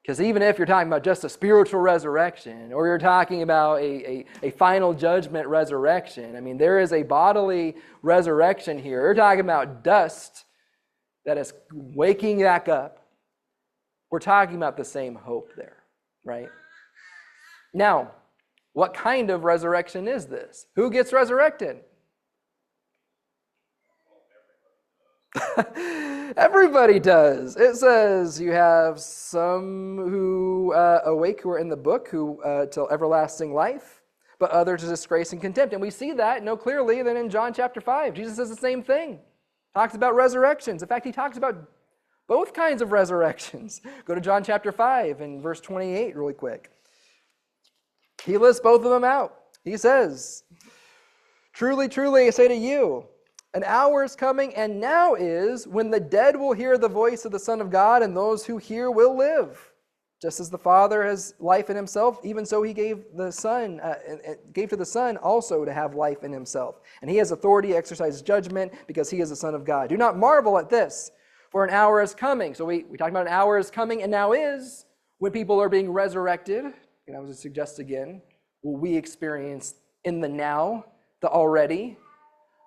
Because even if you're talking about just a spiritual resurrection, or you're talking about a final judgment resurrection, I mean, there is a bodily resurrection here. We're talking about dust that is waking back up. We're talking about the same hope there, right? Now, what kind of resurrection is this? Who gets resurrected? Everybody does. It says you have some who awake who are in the book who till everlasting life, but others to disgrace and contempt. And we see that no clearly than in John chapter 5. Jesus says the same thing. Talks about resurrections. In fact, he talks about both kinds of resurrections. Go to John chapter 5 and verse 28 really quick. He lists both of them out. He says, "Truly, truly, I say to you, an hour is coming, and now is, when the dead will hear the voice of the Son of God, and those who hear will live. Just as the Father has life in himself, even so he gave the Son, gave to the Son also to have life in himself. And he has authority to exercise judgment, because he is the Son of God. Do not marvel at this, for an hour is coming." So we talked about an hour is coming, and now is, when people are being resurrected. And I would suggest again, will we experience in the now, the already,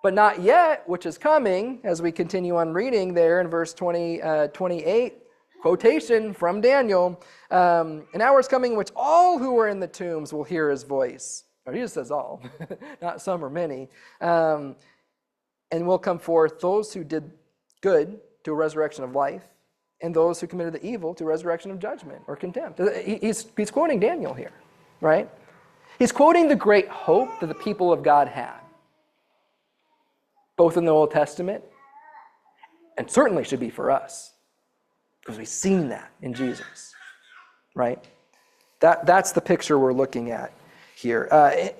but not yet, which is coming, as we continue on reading there in verse 28, quotation from Daniel, "An hour is coming in which all who are in the tombs will hear his voice." Or he just says all, not some or many. "And will come forth those who did good to a resurrection of life, and those who committed the evil to resurrection of judgment or contempt." He's quoting Daniel here, right? He's quoting the great hope that the people of God had, both in the Old Testament, and certainly should be for us, because we've seen that in Jesus, right? That's the picture we're looking at here.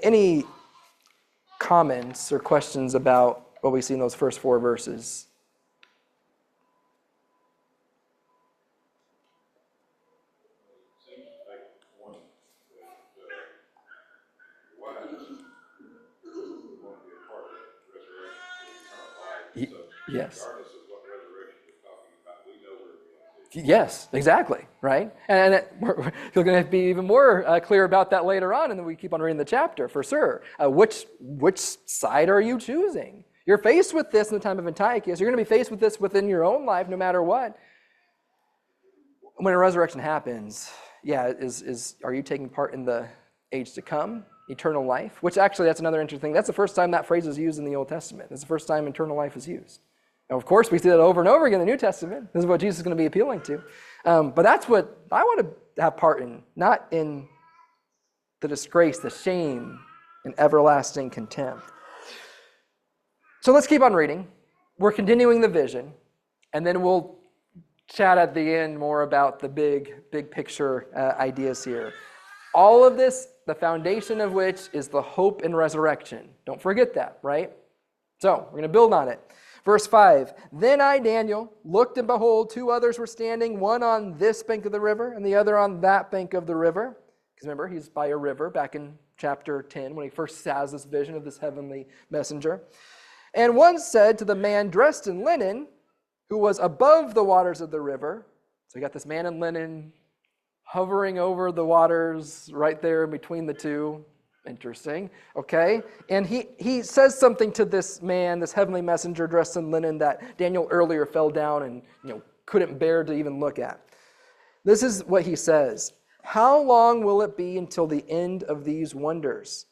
Any comments or questions about what we see in those first four verses? Yes. Yes, exactly, right? And we're going to be even more clear about that later on, and then we keep on reading the chapter for sure. Which side are you choosing? You're faced with this in the time of Antiochus. You're going to be faced with this within your own life, no matter what. When a resurrection happens, are you taking part in the age to come, eternal life? Which actually, that's another interesting thing. That's the first time that phrase is used in the Old Testament. That's the first time eternal life is used. Now, of course, we see that over and over again in the New Testament. This is what Jesus is going to be appealing to. But that's what I want to have part in, not in the disgrace, the shame, and everlasting contempt. So let's keep on reading. We're continuing the vision, and then we'll chat at the end more about the big picture ideas here. All of this, the foundation of which is the hope in resurrection. Don't forget that, right? So we're going to build on it. Verse 5, "Then I, Daniel, looked, and behold, two others were standing, one on this bank of the river, and the other on that bank of the river." Because remember, he's by a river back in chapter 10, when he first has this vision of this heavenly messenger. "And one said to the man dressed in linen, who was above the waters of the river." So you got this man in linen hovering over the waters right there in between the two. Interesting, okay? And he says something to this man, this heavenly messenger dressed in linen, that Daniel earlier fell down and couldn't bear to even look at. This is what he says. How long will it be until the end of these wonders?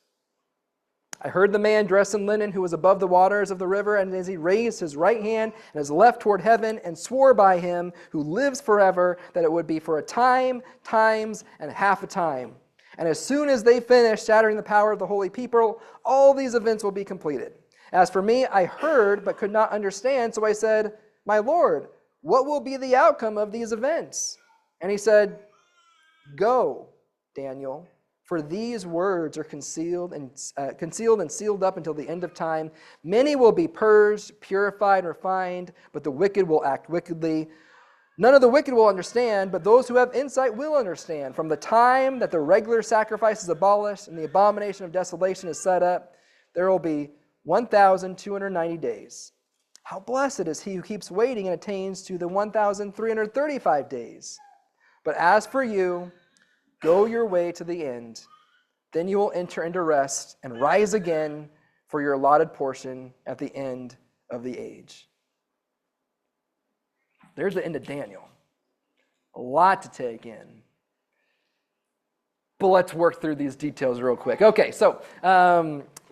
I heard the man dressed in linen who was above the waters of the river, and as he raised his right hand and his left toward heaven, and swore by him who lives forever that it would be for a time, times, and half a time. And as soon as they finish shattering the power of the holy people, all these events will be completed. As for me, I heard but could not understand, so I said, My Lord, what will be the outcome of these events? And he said, Go, Daniel, for these words are concealed and sealed up until the end of time. Many will be purged, purified, and refined, but the wicked will act wickedly. None of the wicked will understand, but those who have insight will understand. From the time that the regular sacrifice is abolished and the abomination of desolation is set up, there will be 1,290 days. How blessed is he who keeps waiting and attains to the 1,335 days. But as for you, go your way to the end. Then you will enter into rest and rise again for your allotted portion at the end of the age. There's the end of Daniel. A lot to take in. But let's work through these details real quick. Okay, so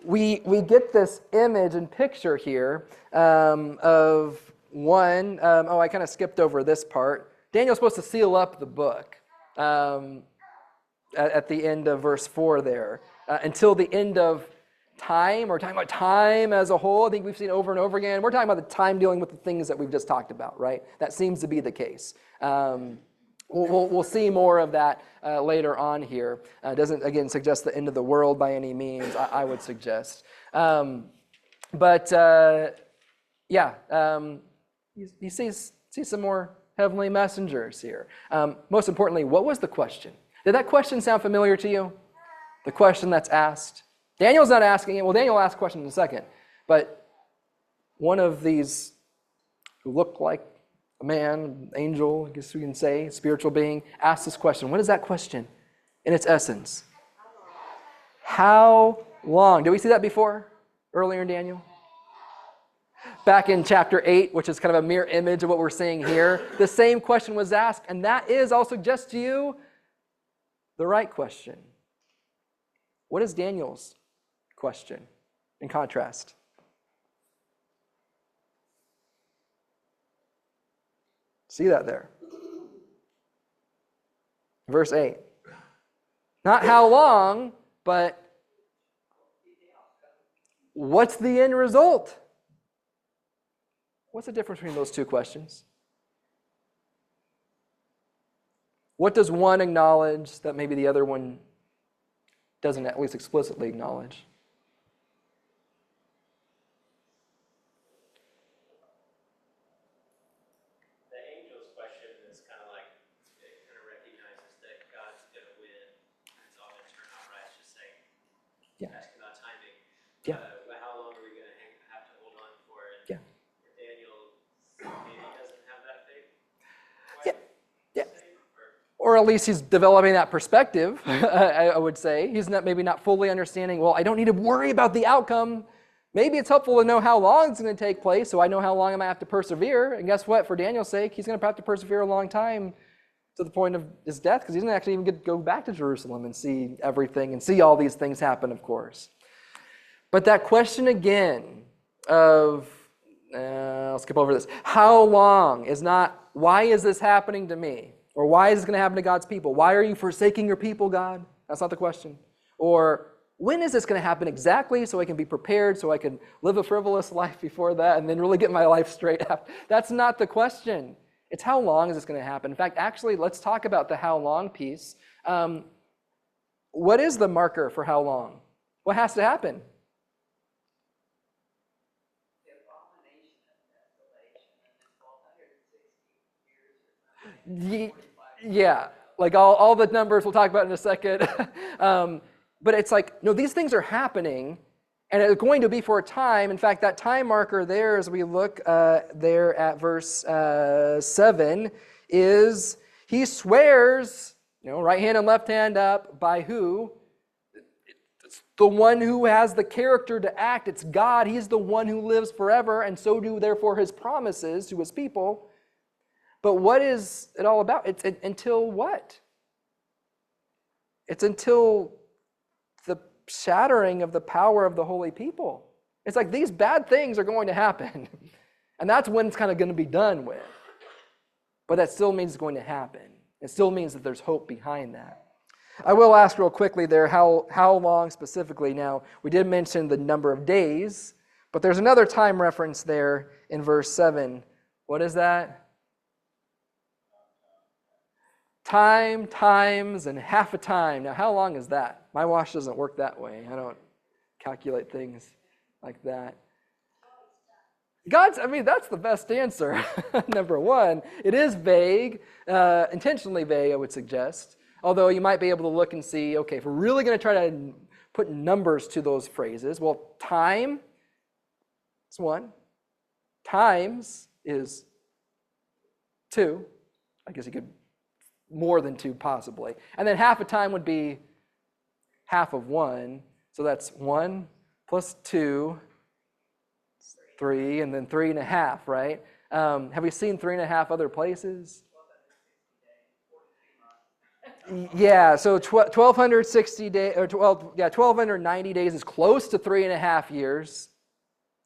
we get this image and picture here of one. I kind of skipped over this part. Daniel's supposed to seal up the book at the end of verse 4 there until the end of time. We're talking about time as a whole. I think we've seen over and over again. We're talking about the time dealing with the things that we've just talked about, right? That seems to be the case. We'll see more of that later on here. It doesn't, again, suggest the end of the world by any means, I would suggest. You see some more heavenly messengers here. Most importantly, what was the question? Did that question sound familiar to you? The question that's asked? Daniel's not asking it. Well, Daniel will ask a question in a second. But one of these who looked like a man, angel, I guess we can say, spiritual being, asked this question. What is that question in its essence? How long? Did we see that before, earlier in Daniel? Back in chapter 8, which is kind of a mirror image of what we're seeing here, the same question was asked, and that is, I'll suggest to you, the right question. What is Daniel's question in contrast? See that there. Verse 8. Not how long, but what's the end result? What's the difference between those two questions? What does one acknowledge that maybe the other one doesn't at least explicitly acknowledge? The angel's question is kind of like, it kind of recognizes that God's going to win. It's all going to turn out right. It's just saying, asking about timing. Yeah. But how long are we going to have to hold on for it? Yeah. Daniel maybe doesn't have that faith. Yeah. Or at least he's developing that perspective, I would say. He's maybe not fully understanding, well, I don't need to worry about the outcome. Maybe it's helpful to know how long it's going to take place, so I know how long I might have to persevere. And guess what? For Daniel's sake, he's going to have to persevere a long time to the point of his death, because he's going to actually even get to go back to Jerusalem and see everything and see all these things happen, of course. But that question again of, I'll skip over this, how long is not, why is this happening to me? Or why is this going to happen to God's people? Why are you forsaking your people, God? That's not the question. Or when is this going to happen exactly so I can be prepared, so I can live a frivolous life before that and then really get my life straight after? That's not the question. It's how long is this going to happen? In fact, actually, let's talk about the how long piece. What is the marker for how long? What has to happen? Yeah, like all the numbers we'll talk about in a second. But it's like, no, these things are happening, and it's going to be for a time. In fact, that time marker there, as we look there at verse 7, is he swears, right hand and left hand up, by who? It's the one who has the character to act. It's God. He's the one who lives forever, and so do therefore his promises to his people. But what is it all about? It's until what? It's until the shattering of the power of the holy people. It's like these bad things are going to happen. And that's when it's kind of going to be done with. But that still means it's going to happen. It still means that there's hope behind that. I will ask real quickly there how long specifically. Now, we did mention the number of days, but there's another time reference there in verse 7. What is that? Time, times, and half a time. Now, how long is that? My watch doesn't work that way. I don't calculate things like that. That's the best answer. Number one, it is vague, intentionally vague, I would suggest. Although you might be able to look and see, okay, if we're really going to try to put numbers to those phrases, well, time is 1. Times is 2. I guess you could more than 2 possibly. And then half a time would be half of 1. So that's 1 plus 2, 3, and then 3.5, right? Have we seen 3.5 other places? Yeah, so 1,260 days, or 1,290 days is close to 3.5 years,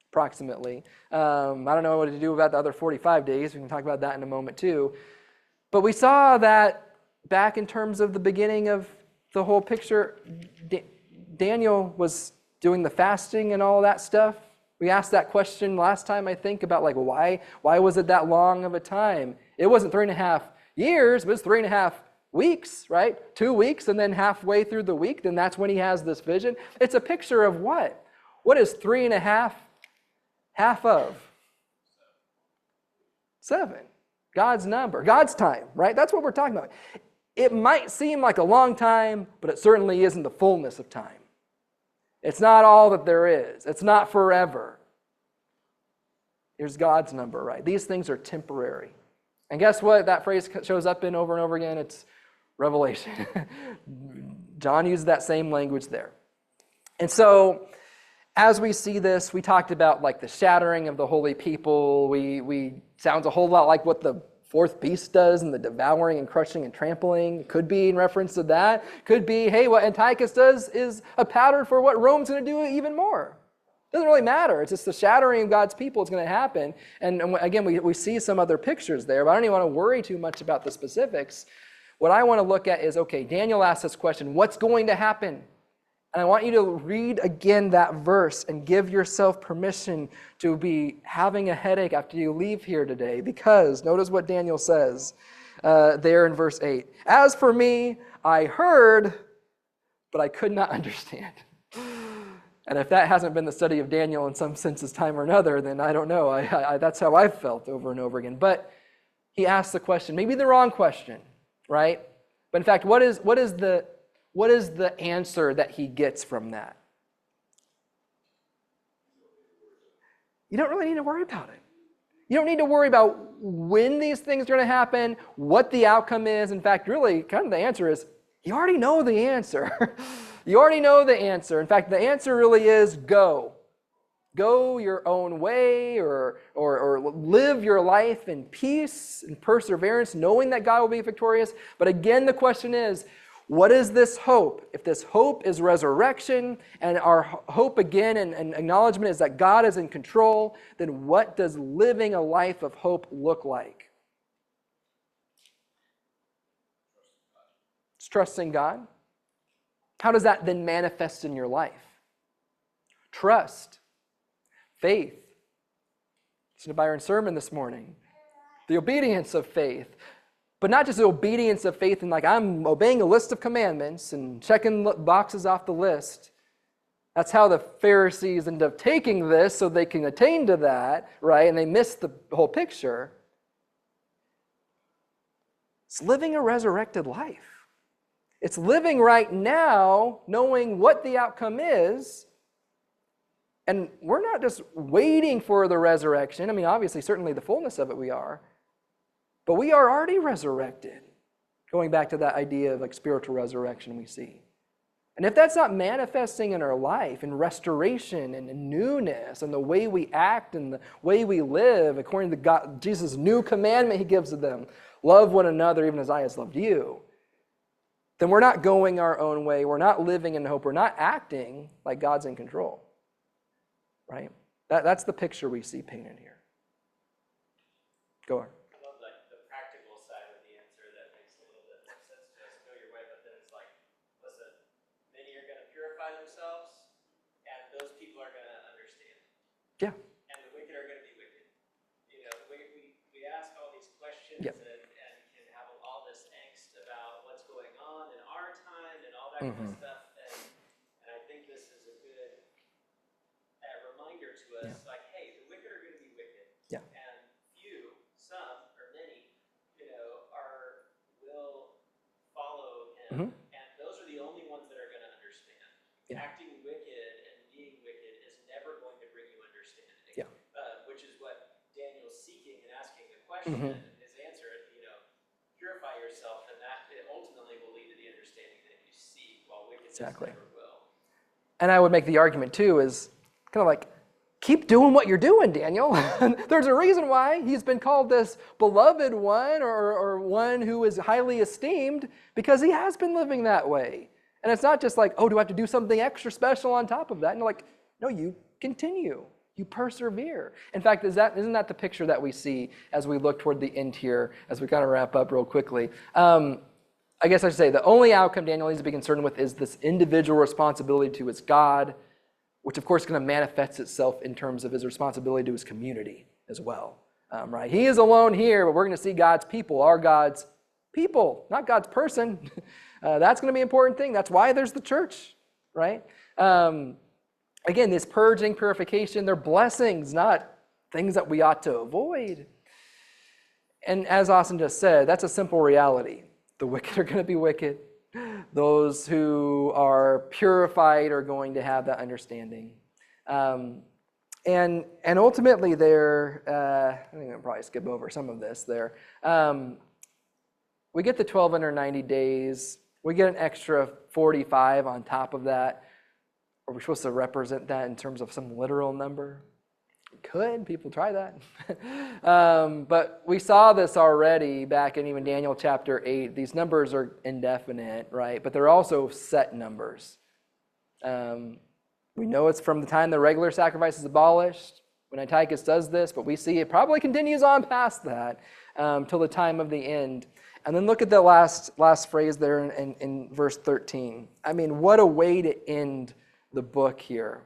approximately. I don't know what to do about the other 45 days. We can talk about that in a moment too. But we saw that back in terms of the beginning of the whole picture. Daniel was doing the fasting and all that stuff. We asked that question last time, I think, about like why was it that long of a time? It wasn't 3.5 years, but it's 3.5 weeks, right? 2 weeks, and then halfway through the week, then that's when he has this vision. It's a picture of what? What is 3.5 half of? 7. God's number, God's time, right? That's what we're talking about. It might seem like a long time, but it certainly isn't the fullness of time. It's not all that there is. It's not forever. Here's God's number, right? These things are temporary. And guess what that phrase shows up in over and over again? It's Revelation. John used that same language there. And so, as we see this, we talked about like the shattering of the holy people. We sounds a whole lot like what the fourth beast does and the devouring and crushing and trampling. Could be in reference to that. Could be, hey, what Antiochus does is a pattern for what Rome's going to do even more. Doesn't really matter. It's just the shattering of God's people is going to happen. And again, we see some other pictures there, but I don't even want to worry too much about the specifics. What I want to look at is, okay, Daniel asked this question, what's going to happen? And I want you to read again that verse and give yourself permission to be having a headache after you leave here today, because notice what Daniel says there in verse 8. As for me, I heard, but I could not understand. And if that hasn't been the study of Daniel in some sense, time or another, then I don't know. That's how I've felt over and over again. But he asked the question, maybe the wrong question, right? But in fact, what is the answer that he gets from that? You don't really need to worry about it. You don't need to worry about when these things are going to happen, what the outcome is. In fact, really, kind of the answer is, you already know the answer. You already know the answer. In fact, the answer really is go. Go your own way, or live your life in peace and perseverance, knowing that God will be victorious. But again, the question is, what is this hope? If this hope is resurrection, and our hope again and acknowledgement is that God is in control, then what does living a life of hope look like? It's trusting God. How does that then manifest in your life? Trust, faith. Listen to Byron's sermon this morning. The obedience of faith. But not just the obedience of faith in like I'm obeying a list of commandments and checking boxes off the list. That's how the Pharisees end up taking this so they can attain to that, right? And they miss the whole picture. It's living a resurrected life. It's living right now, knowing what the outcome is. And we're not just waiting for the resurrection. I mean, obviously, certainly the fullness of it we are. But we are already resurrected. Going back to that idea of like spiritual resurrection we see. And if that's not manifesting in our life, in restoration and in newness, and the way we act and the way we live, according to God, Jesus' new commandment he gives to them, love one another even as I have loved you. then we're not going our own way. We're not living in hope. We're not acting like God's in control. Right? That's the picture we see painted here. Go on. I love the practical side of the answer that makes a little bit more sense to us. Go your way, but then it's like, listen, many are going to purify themselves, and those people are going to understand. Yeah. And the wicked are going to be wicked. You know, we ask all these questions Yep. and can have all this angst about what's going on in our time and all that kind of stuff. And I think this is a good reminder to us, like, hey, the wicked are going to be wicked. Yeah. And few, some, or many, will follow him. And those are the only ones that are going to understand. Yeah. Acting wicked and being wicked is never going to bring you understanding. Yeah. Which is what Daniel's seeking and asking the question. And his answer, purify yourself, and that ultimately will lead to the understanding that you seek, while wickedness never will. And I would make the argument too is kind of like, keep doing what you're doing, Daniel. There's a reason why he's been called this beloved one, or one who is highly esteemed, because he has been living that way. And it's not just like, oh, do I have to do something extra special on top of that? And you're like, no, you continue. You persevere. In fact, isn't that the picture that we see as we look toward the end here, as we kind of wrap up real quickly? I guess I should say the only outcome Daniel needs to be concerned with is this individual responsibility to his God, which of course is going to manifest itself in terms of his responsibility to his community as well. Right? He is alone here, but we're going to see God's people, our God's people, not God's person. That's going to be an important thing. That's why there's the church, right? Again, this purging, purification, they're blessings, not things that we ought to avoid. And as Austin just said, that's a simple reality. The wicked are going to be wicked. Those who are purified are going to have that understanding. And ultimately there, I think I'll probably skip over some of this there. We get the 1290 days. We get an extra 45 on top of that. Are we supposed to represent that in terms of some literal number? We could. People try that. But we saw this already back in even Daniel chapter 8. These numbers are indefinite, right? But they're also set numbers. We know it's from the time the regular sacrifice is abolished, when Antiochus does this, but we see it probably continues on past that till the time of the end. And then look at the last phrase there in verse 13. I mean, what a way to end the book here.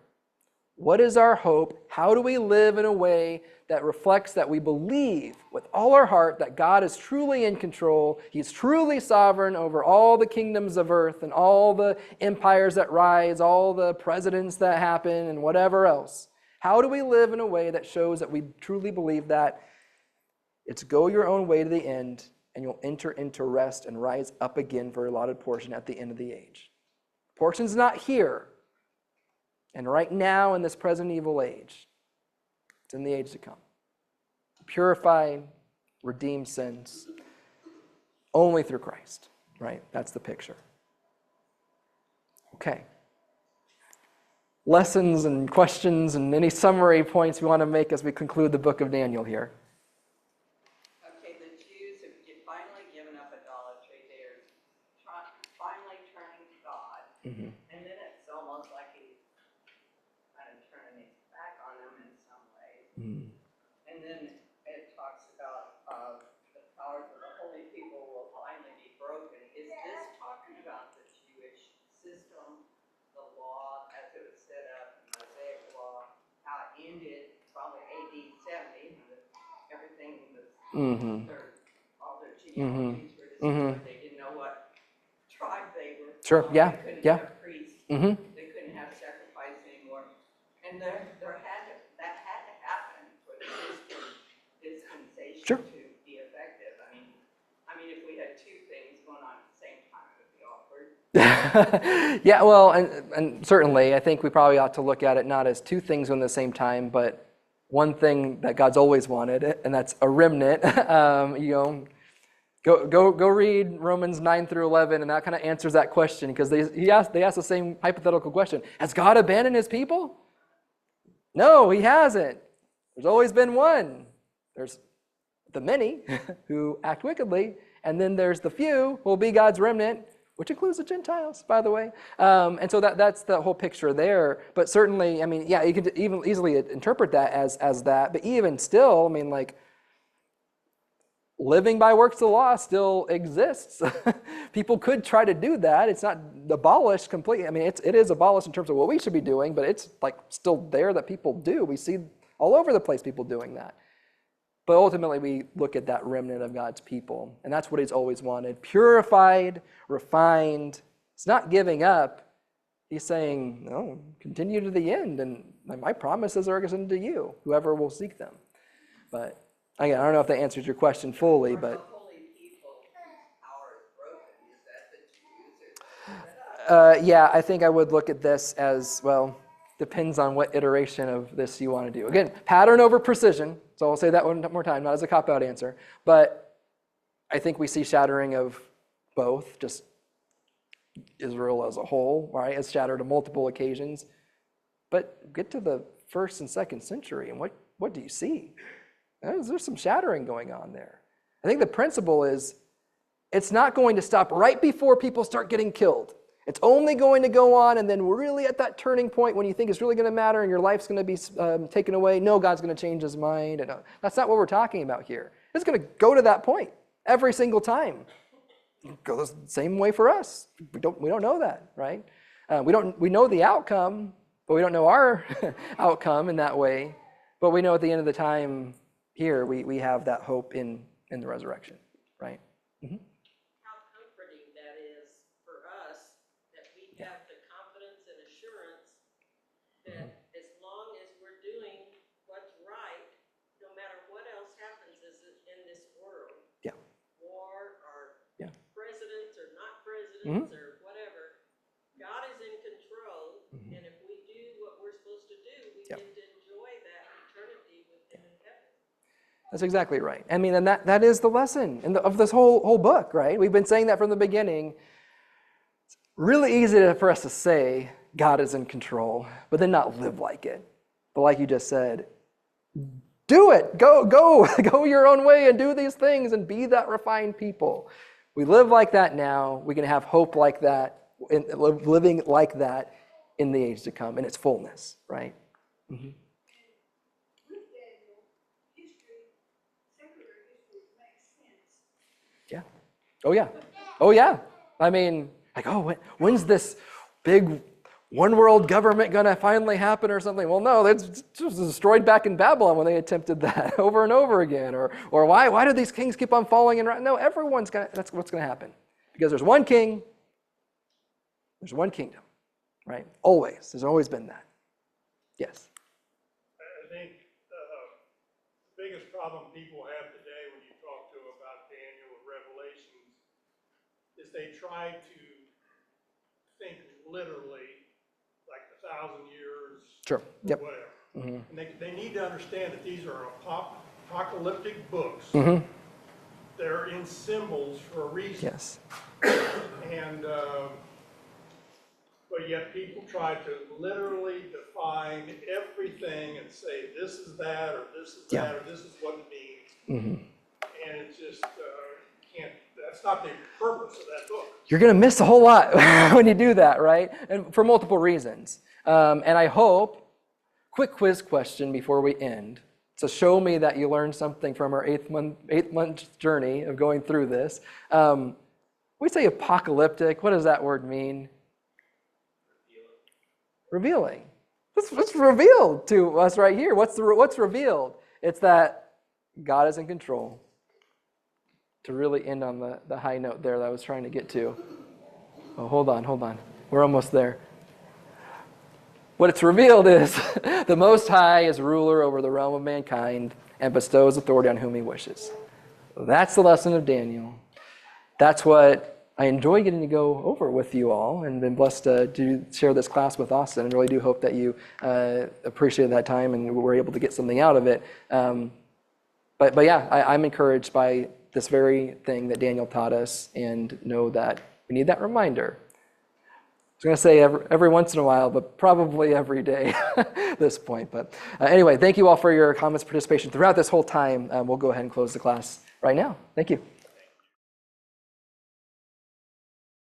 What is our hope? How do we live in a way that reflects that we believe with all our heart that God is truly in control? He's truly sovereign over all the kingdoms of earth and all the empires that rise, all the presidents that happen, and whatever else. How do we live in a way that shows that we truly believe that? It's go your own way to the end, and you'll enter into rest and rise up again for a allotted portion at the end of the age. Portion's not here. And right now in this present evil age, it's in the age to come. Purify, redeem sins, only through Christ, right? That's the picture. Okay. Lessons and questions and any summary points we want to make as we conclude the book of Daniel here. Okay, the Jews have finally given up idolatry. They're finally turning to God. Mm-hmm. And then it's almost like he's kind of turning his back on them in some ways. Mm-hmm. And then it talks about the powers of the holy people will finally be broken. Is this talking about the Jewish system, the law as it was set up, the Mosaic law, how it ended probably AD 70, when everything was, all their genealogies were destroyed. They didn't know what tribe they were from. Sure, yeah, They couldn't yeah. have priests. Mm-hmm. They couldn't have sacrifice anymore. And that had to happen for the dispensation Sure. to be effective. I mean, if we had two things going on at the same time, it would be awkward. Yeah, well, and certainly, I think we probably ought to look at it not as two things at the same time, but one thing that God's always wanted, and that's a remnant. Go read Romans 9 through 11, and that kind of answers that question, because they ask the same hypothetical question. Has God abandoned his people? No, he hasn't. There's always been one. There's the many who act wickedly, and then there's the few who will be God's remnant, which includes the Gentiles, by the way. And so that's the whole picture there. But certainly, I mean, yeah, you could even easily interpret that as that. But even still, I mean, like, living by works of the law still exists. People could try to do that. It's not abolished completely. I mean, it is abolished in terms of what we should be doing, but it's like still there that people do. We see all over the place people doing that. But ultimately, we look at that remnant of God's people, and that's what he's always wanted. Purified, refined. It's not giving up. He's saying, no, continue to the end, and my promises are extended to you, whoever will seek them. But again, I don't know if that answers your question fully, but The holy people, power is broken. Is that the Jews? yeah, I think I would look at this as, well, depends on what iteration of this you want to do. Again, pattern over precision. So I'll say that one more time, not as a cop-out answer. But I think we see shattering of both, just Israel as a whole, right? It's shattered on multiple occasions. But get to the 1st and 2nd century, and what do you see? There's some shattering going on there. I think the principle is it's not going to stop right before people start getting killed. It's only going to go on, and then we're really at that turning point when you think it's really going to matter and your life's going to be taken away. No, God's going to change his mind. And that's not what we're talking about here. It's going to go to that point every single time. It goes the same way for us. We don't know that, right? We know the outcome, but we don't know our outcome in that way. But we know at the end of the time here we have that hope in the resurrection, right? Mm-hmm. How comforting that is for us that we have the confidence and assurance that as long as we're doing what's right, no matter what else happens in this world, war or presidents or not presidents or whatever, God is in control, and if we do what we're supposed to do, we get to enjoy that eternity with him in heaven. That's exactly right. I mean, and that is the lesson of this whole book, right? We've been saying that from the beginning. It's really easy for us to say God is in control, but then not live like it. But like you just said, do it. Go your own way and do these things and be that refined people. We live like that now. We can have hope like that, living like that in the age to come in its fullness, right? Mm-hmm. Oh yeah. I mean, like, when's this big one world government gonna finally happen or something? Well, no, it's just destroyed back in Babylon when they attempted that over and over again. Or why do these kings keep on falling? No, that's what's gonna happen. Because there's one king, there's one kingdom, right? Always. There's always been that. Yes. I think the biggest problem people have today when you talk to them about Daniel and Revelations is they try to think literally, like 1,000 years, Sure. Yep. whatever. Mm-hmm. And they need to understand that these are apocalyptic books. Mm-hmm. They're in symbols for a reason. Yes. And but yet people try to literally define everything and say this is that or this is that or this is what it means. Mm-hmm. And it's just can't. That's not the purpose of that book. You're going to miss a whole lot when you do that, right? And for multiple reasons. And I hope, quick quiz question before we end, to show me that you learned something from our eighth month journey of going through this. We say apocalyptic. What does that word mean? Revealing. What's revealed to us right here? What's revealed? It's that God is in control. To really end on the high note there that I was trying to get to. Oh, hold on. We're almost there. What it's revealed is the Most High is ruler over the realm of mankind and bestows authority on whom he wishes. That's the lesson of Daniel. That's what I enjoy getting to go over with you all, and been blessed to share this class with Austin. And really do hope that you appreciated that time and were able to get something out of it. But yeah, I'm encouraged by this very thing that Daniel taught us, and know that we need that reminder. I was going to say every once in a while, but probably every day at this point. But anyway, thank you all for your comments, participation throughout this whole time. We'll go ahead and close the class right now. Thank you.